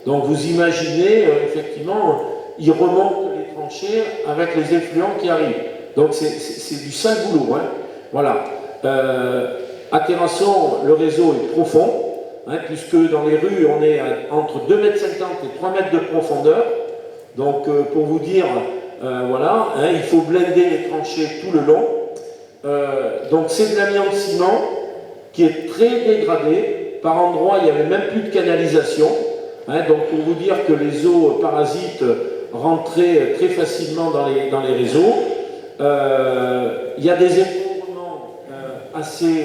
Donc vous imaginez, effectivement, ils remontent les tranchées avec les effluents qui arrivent. Donc c'est du sale boulot. Voilà. À Terrasson, le réseau est profond, puisque dans les rues, on est entre 2,50 m et 3 mètres de profondeur. Donc pour vous dire, voilà, il faut blinder les tranchées tout le long. Donc c'est de l'amiante ciment qui est très dégradé. Par endroits, il n'y avait même plus de canalisation. Donc pour vous dire que les eaux parasites rentraient très facilement dans les réseaux. Il y a des effondrements assez,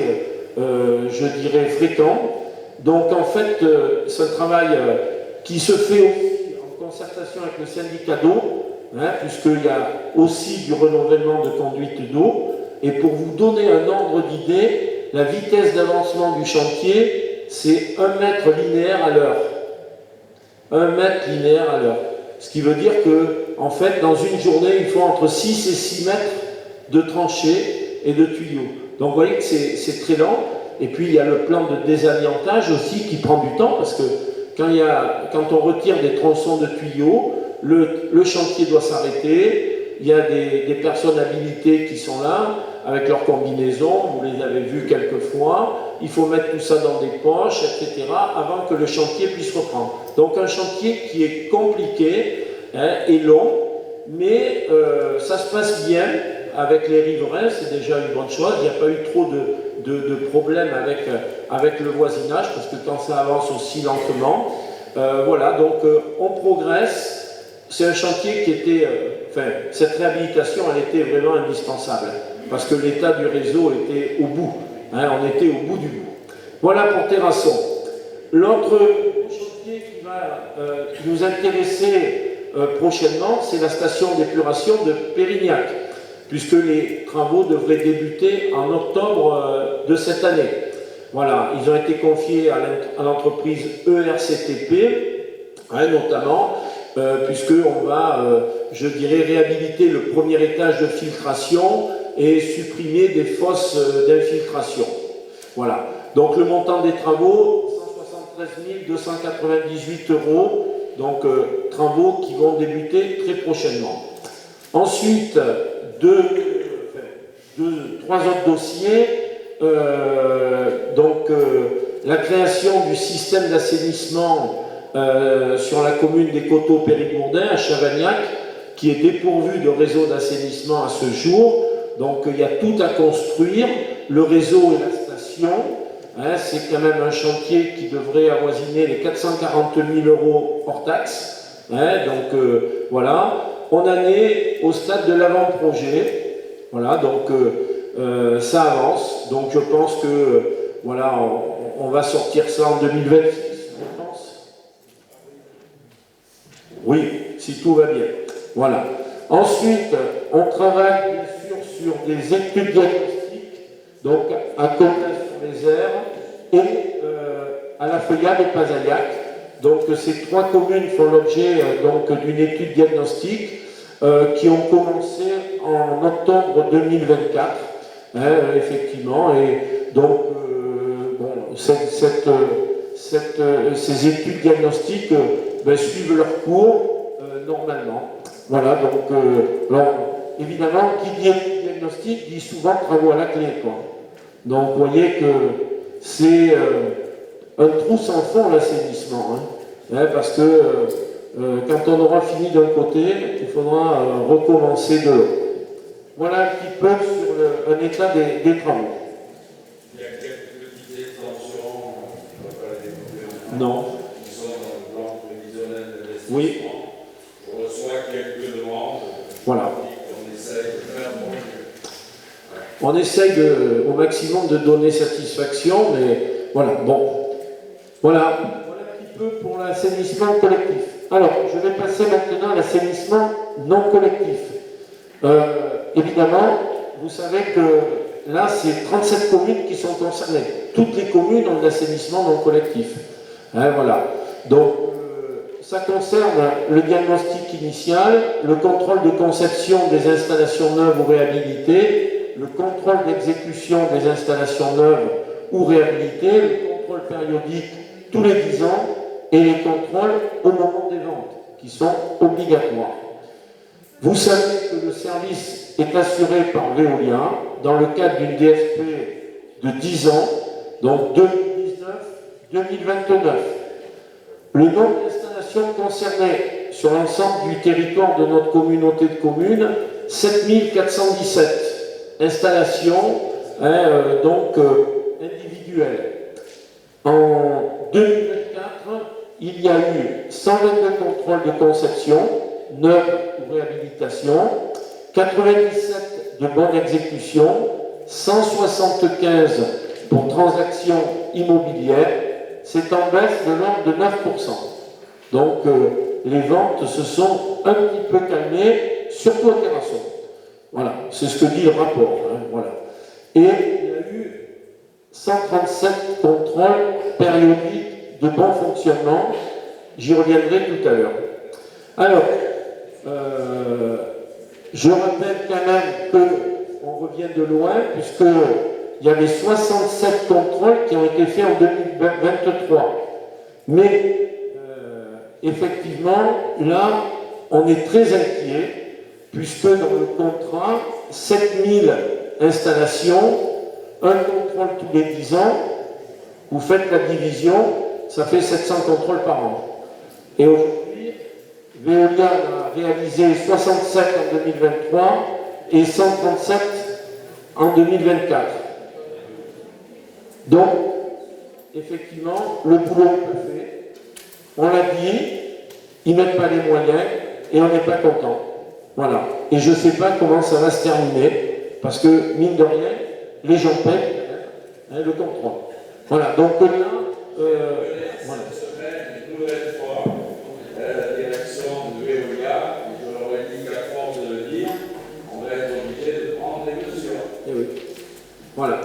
je dirais, fréquents. Donc en fait, c'est un travail qui se fait aussi en concertation avec le syndicat d'eau, puisqu'il y a aussi du renouvellement de conduite d'eau. Et pour vous donner un ordre d'idée, la vitesse d'avancement du chantier, c'est 1 mètre linéaire à l'heure. 1 mètre linéaire à l'heure. Ce qui veut dire que, en fait, dans une journée, il faut entre 6 et 6 mètres de tranchées et de tuyaux. Donc vous voyez que c'est très lent. Et puis il y a le plan de désamiantage aussi qui prend du temps parce que quand on retire des tronçons de tuyaux, le chantier doit s'arrêter. Il y a des personnes habilitées qui sont là avec leurs combinaisons, vous les avez vues quelques fois. Il faut mettre tout ça dans des poches, etc. avant que le chantier puisse reprendre. Donc un chantier qui est compliqué et long, mais ça se passe bien avec les riverains, c'est déjà une bonne chose. Il n'y a pas eu trop de problèmes avec le voisinage, parce que quand ça avance aussi lentement, voilà, donc on progresse. C'est un chantier qui était, cette réhabilitation, elle était vraiment indispensable, parce que l'état du réseau était au bout, on était au bout du bout. Voilà pour Terrasson. L'autre chantier qui va nous intéresser prochainement, c'est la station d'épuration de Pérignac, puisque les travaux devraient débuter en octobre de cette année. Voilà, ils ont été confiés à l'entreprise ERCTP, notamment, puisqu'on va, je dirais, réhabiliter le premier étage de filtration et supprimer des fosses d'infiltration. Voilà, donc le montant des travaux, 173 298 €, donc travaux qui vont débuter très prochainement. Ensuite, trois autres dossiers. La création du système d'assainissement sur la commune des Coteaux Périgourdin à Chavagnac, qui est dépourvu de réseau d'assainissement à ce jour. Donc il y a tout à construire, le réseau et la station. C'est quand même un chantier qui devrait avoisiner les 440 000 € hors taxe. Voilà. On en est au stade de l'avant-projet. Voilà, donc ça avance. Donc je pense que voilà, on va sortir ça en 2026, je pense. Oui, si tout va bien. Voilà. Ensuite, on travaille bien sûr sur des études diagnostiques, donc à Côte-sur-les-Airs et à La Feuillade et Pazayac. Donc ces trois communes font l'objet d'une étude diagnostique qui ont commencé en octobre 2024, effectivement, et donc ces études diagnostiques suivent leur cours normalement. Voilà, donc évidemment, qui dit étude diagnostique dit souvent travaux à la clé, quoi. Donc vous voyez que c'est un trou sans fond l'assainissement, parce que quand on aura fini d'un côté, il faudra recommencer de l'autre. Voilà un petit peu sur un état des travaux. Il y a quelques petites extensions, on ne va pas les développer. Non. Qui sont dans le plan prévisionnel d'investissement. Oui. Je reçois quelques demandes. Voilà. On essaye de faire bon mieux. On essaye au maximum de donner satisfaction, mais voilà, bon. Voilà un petit peu pour l'assainissement collectif. Alors, je vais passer maintenant à l'assainissement non collectif. Évidemment, vous savez que là, c'est 37 communes qui sont concernées. Toutes les communes ont de l'assainissement non collectif. Voilà. Donc, ça concerne le diagnostic initial, le contrôle de conception des installations neuves ou réhabilitées, le contrôle d'exécution des installations neuves ou réhabilitées, le contrôle périodique tous les 10 ans et les contrôles au moment des ventes, qui sont obligatoires. Vous savez que le service est assuré par Veolia dans le cadre d'une DFP de 10 ans, donc 2019-2029. Le nombre d'installations concernées sur l'ensemble du territoire de notre communauté de communes, 7417 installations individuelles. En 2024, il y a eu 122 contrôles de conception, 9 ou réhabilitation, 97 de bonne exécution, 175 pour transactions immobilières, c'est en baisse de l'ordre de 9%. Donc les ventes se sont un petit peu calmées, surtout à Terrasson. Voilà, c'est ce que dit le rapport. Voilà. Et il y a eu 137 contrôles périodiques de bon fonctionnement. J'y reviendrai tout à l'heure. Alors, je rappelle quand même on revient de loin, puisqu'il y avait 67 contrôles qui ont été faits en 2023. Mais effectivement, là, on est très inquiet, puisque dans le contrat, 7000 installations, un contrôle tous les 10 ans, vous faites la division, ça fait 700 contrôles par an. Et aujourd'hui, Veolia a réalisé 67 en 2023 et 137 en 2024. Donc, effectivement, le boulot est pas fait. On l'a dit, ils ne mettent pas les moyens et on n'est pas content. Voilà. Et je ne sais pas comment ça va se terminer, parce que, mine de rien, les gens payent le contrôle. Voilà. Donc là, voilà. Une nouvelle fois, la direction de Veolia, je leur ai dit qu'à force de le dire, on va être obligé de prendre des mesures. Et oui. Voilà.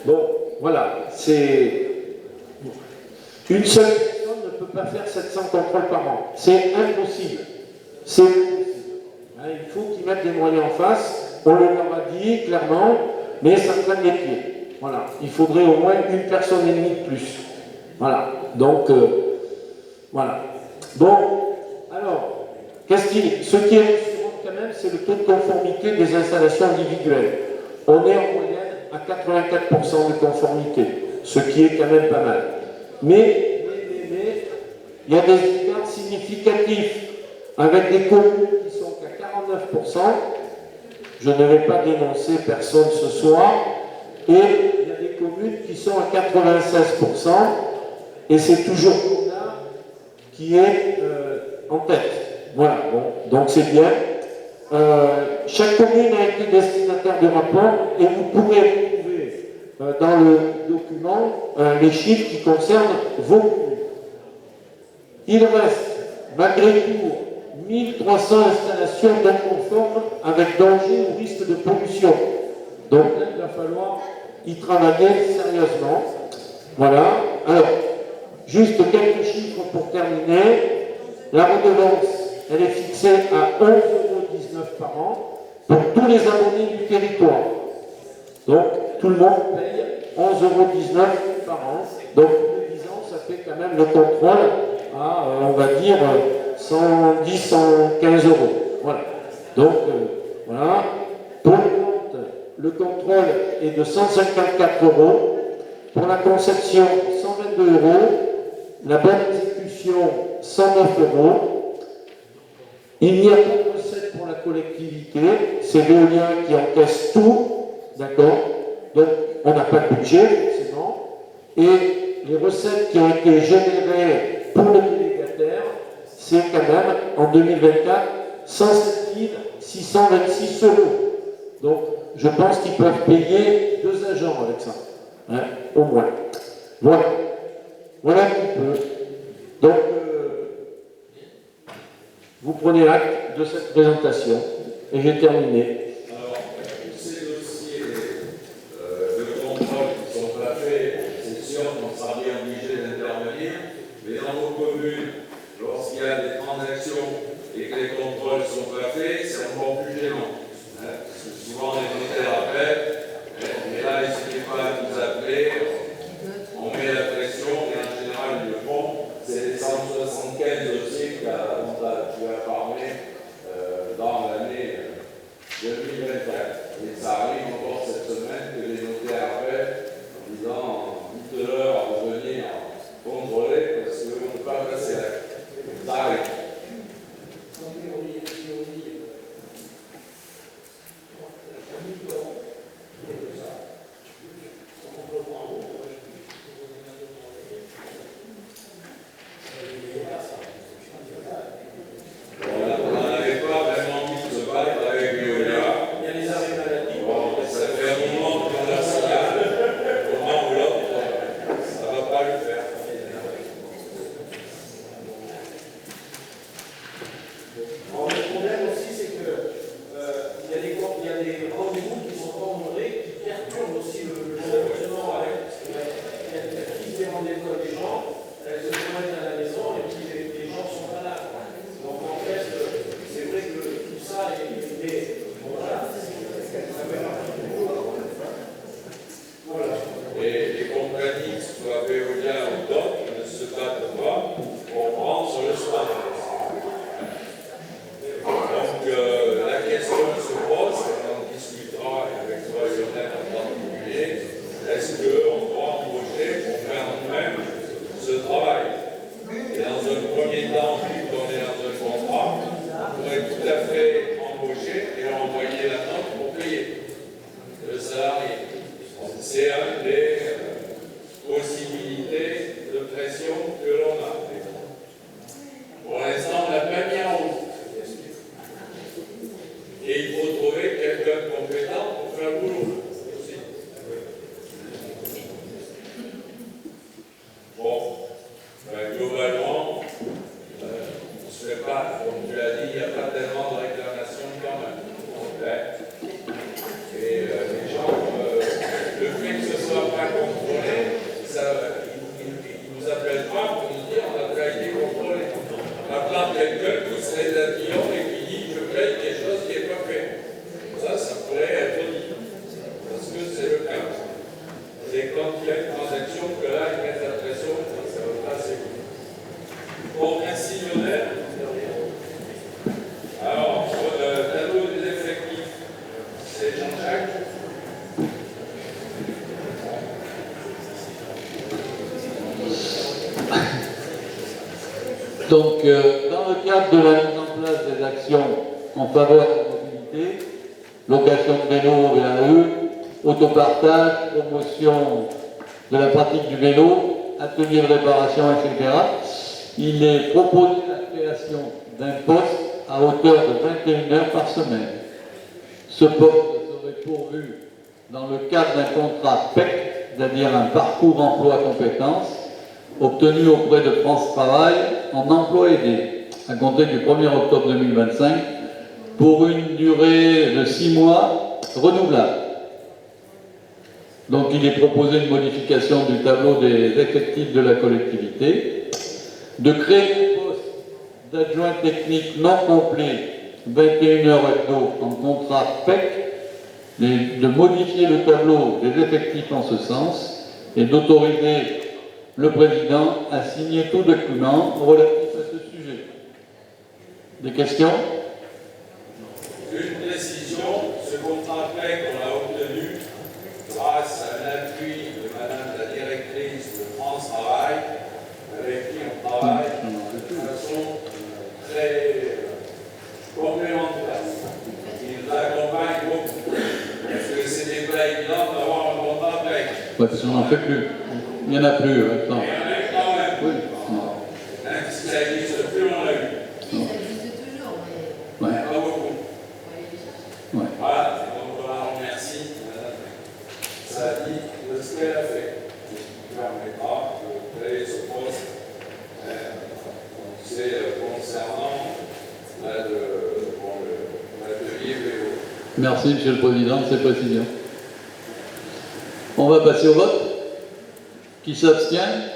Bon, voilà. C'est. Une seule personne ne peut pas faire 700 contrôles par an. C'est impossible. C'est impossible. Il faut qu'ils mettent des moyens en face. On leur a dit clairement, mais ça traîne les pieds. Voilà. Il faudrait au moins une personne et demie de plus. Voilà. Donc, voilà. Bon, alors, ce qui est rassurant quand même, c'est le taux de conformité des installations individuelles. On est en moyenne à 84% de conformité, ce qui est quand même pas mal. Mais, il y a des écarts significatifs avec des communes qui sont qu'à 49%. Je ne vais pas dénoncer personne ce soir. Et il y a des communes qui sont à 96%. Et c'est toujours là qui est en tête. Voilà, bon, donc c'est bien. Chaque commune a été destinataire de rapport et vous pourrez retrouver dans le document les chiffres qui concernent vos communes. Il reste, malgré tout, 1300 installations non conformes avec danger ou risque de pollution. Donc là, il va falloir y travailler sérieusement. Voilà. Alors, juste quelques chiffres pour terminer. La redevance, elle est fixée à 11,19 € par an pour tous les abonnés du territoire. Donc, tout le monde paye 11,19 € par an. Donc, tous les 10 ans, ça fait quand même le contrôle à, on va dire, 110, 115 €. Voilà. Donc, voilà. Pour les ventes, le contrôle est de 154 €. Pour la conception, 122 €. La bonne exécution, 109 €. Il n'y a pas de recette pour la collectivité. C'est Veolia qui encaisse tout. D'accord? Donc, on n'a pas de budget, forcément. Et les recettes qui ont été générées pour le délégataire, c'est quand même, en 2024, 107 626 €. Donc, je pense qu'ils peuvent payer 2 agents avec ça. Hein, au moins. Voilà. Voilà un petit peu. Donc, vous prenez acte de cette présentation. Et j'ai terminé. Alors, tous ces dossiers de contrôle qui ne sont pas faits, c'est sûr qu'on sera bien obligé d'intervenir, mais dans vos communes, lorsqu'il y a des transactions et que les contrôles ne sont pas faits, c'est encore plus gênant. Hein, parce que souvent, les notaires appellent, et là, n'hésitez pas à nous appeler, on met la pression, et en général, ils le font. C'est les 175 dossiers qui a parlé dans l'année 2023. c'est quand il y a une transaction que là, ils mettent la pression, ça va pas assez vite. Bon, merci Lionel. Alors, sur le tableau des effectifs, c'est Jean-Jacques. Donc, dans le cadre de la mise en place des actions en faveur de la mobilité, location de vélo, VAE, autopartage, promotion de la pratique du vélo, atelier de réparation, etc., il est proposé la création d'un poste à hauteur de 21 heures par semaine. Ce poste serait pourvu dans le cadre d'un contrat PEC, c'est-à-dire un parcours emploi-compétences, obtenu auprès de France Travail en emploi aidé, à compter du 1er octobre 2025, pour une durée de 6 mois renouvelable. Donc il est proposé une modification du tableau des effectifs de la collectivité, de créer un poste d'adjoint technique non complet, 21 heures hebdo en contrat PEC, de modifier le tableau des effectifs en ce sens et d'autoriser le président a signé tout document relatif à ce sujet. Des questions? Une précision, ce contrat PEC, on l'a obtenu grâce à l'appui de Madame la directrice de France Travail, avec qui on travaille de façon très complémentaire. Il nous accompagne beaucoup, parce que c'était pas évident d'avoir un contrat PEC. Ouais, parce qu'on n'en fait plus. Il n'y en a plus maintenant. Et on a eu quand même. Oui. Même si ça n'existe plus, on l'a eu. Si, ça existe toujours, mais Ouais. Pas beaucoup. faut aller les chercher. Ouais. Voilà, donc on la remercie, Madame Sadi, de ce qu'elle a fait, qui permettra de créer ce poste. C'est concernant l'atelier vélo. Merci, Monsieur le Président, de ces précisions. On va passer au vote. Qui s'abstient?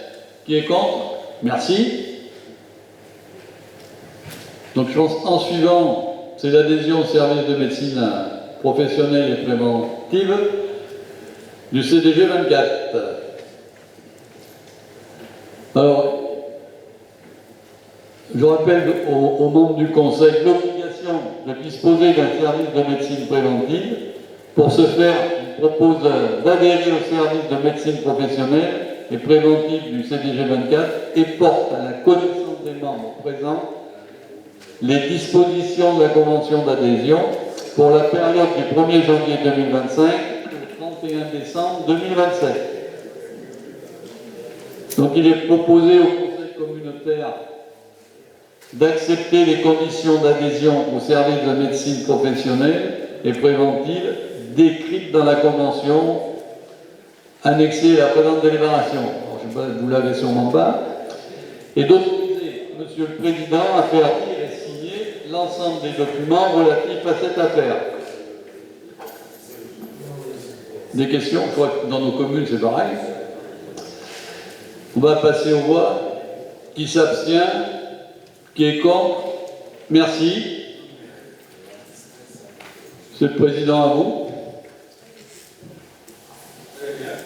Qui est contre? Merci. Donc je pense en suivant, c'est l'adhésion au service de médecine professionnelle et préventive du CDG 24. Alors, je rappelle aux membres du Conseil l'obligation de disposer d'un service de médecine préventive. Pour ce faire, on propose d'adhérer au service de médecine professionnelle et préventive du CDG 24 et porte à la connaissance des membres présents les dispositions de la convention d'adhésion pour la période du 1er janvier 2025 au 31 décembre 2027. Donc il est proposé au Conseil communautaire d'accepter les conditions d'adhésion au service de médecine professionnelle et préventive décrites dans la convention annexée à la présente délibération. Alors, je sais pas, vous l'avez sûrement pas. Et d'autoriser Monsieur le Président à faire lire et signer l'ensemble des documents relatifs à cette affaire. Des questions? Je crois que dans nos communes c'est pareil. On va passer aux voix. Qui s'abstient? Qui est contre? Merci. Monsieur le Président, à vous. Très bien.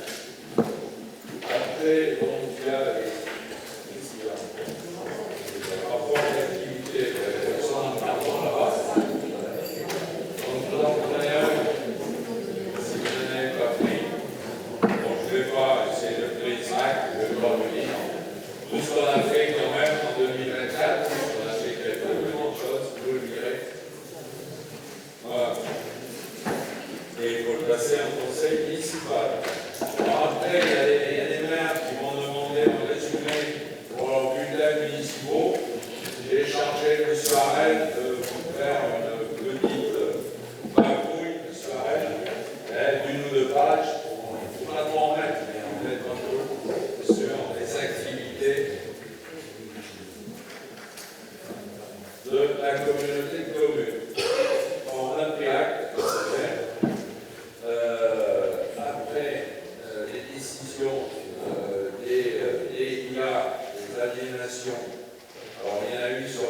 Après, donc, il y a les rapports d'activité de la personne en parlant là-bas. Donc, nous en prenons un. Si vous n'en avez pas pris, bon, je ne vais pas essayer de prendre 5, je ne vais pas vous dire. Tout ce qu'on a fait quand même en 2024, on a fait quelques petites choses, vous le direz. Voilà. Et il faut le passer en conseil municipal. Alors après, il y a des maires qui m'ont demandé un résumé pour leurs bulletins municipaux. J'ai chargé M. Arel de vous faire une petite bafouille, M. Arel, d'une ou deux pages, pour pas trop en mettre, mais en mettre un peu sur les activités de la communauté de communes. On a pris acte de ce fait. Après les décisions des IA, des aliénations, alors il y en a eu sur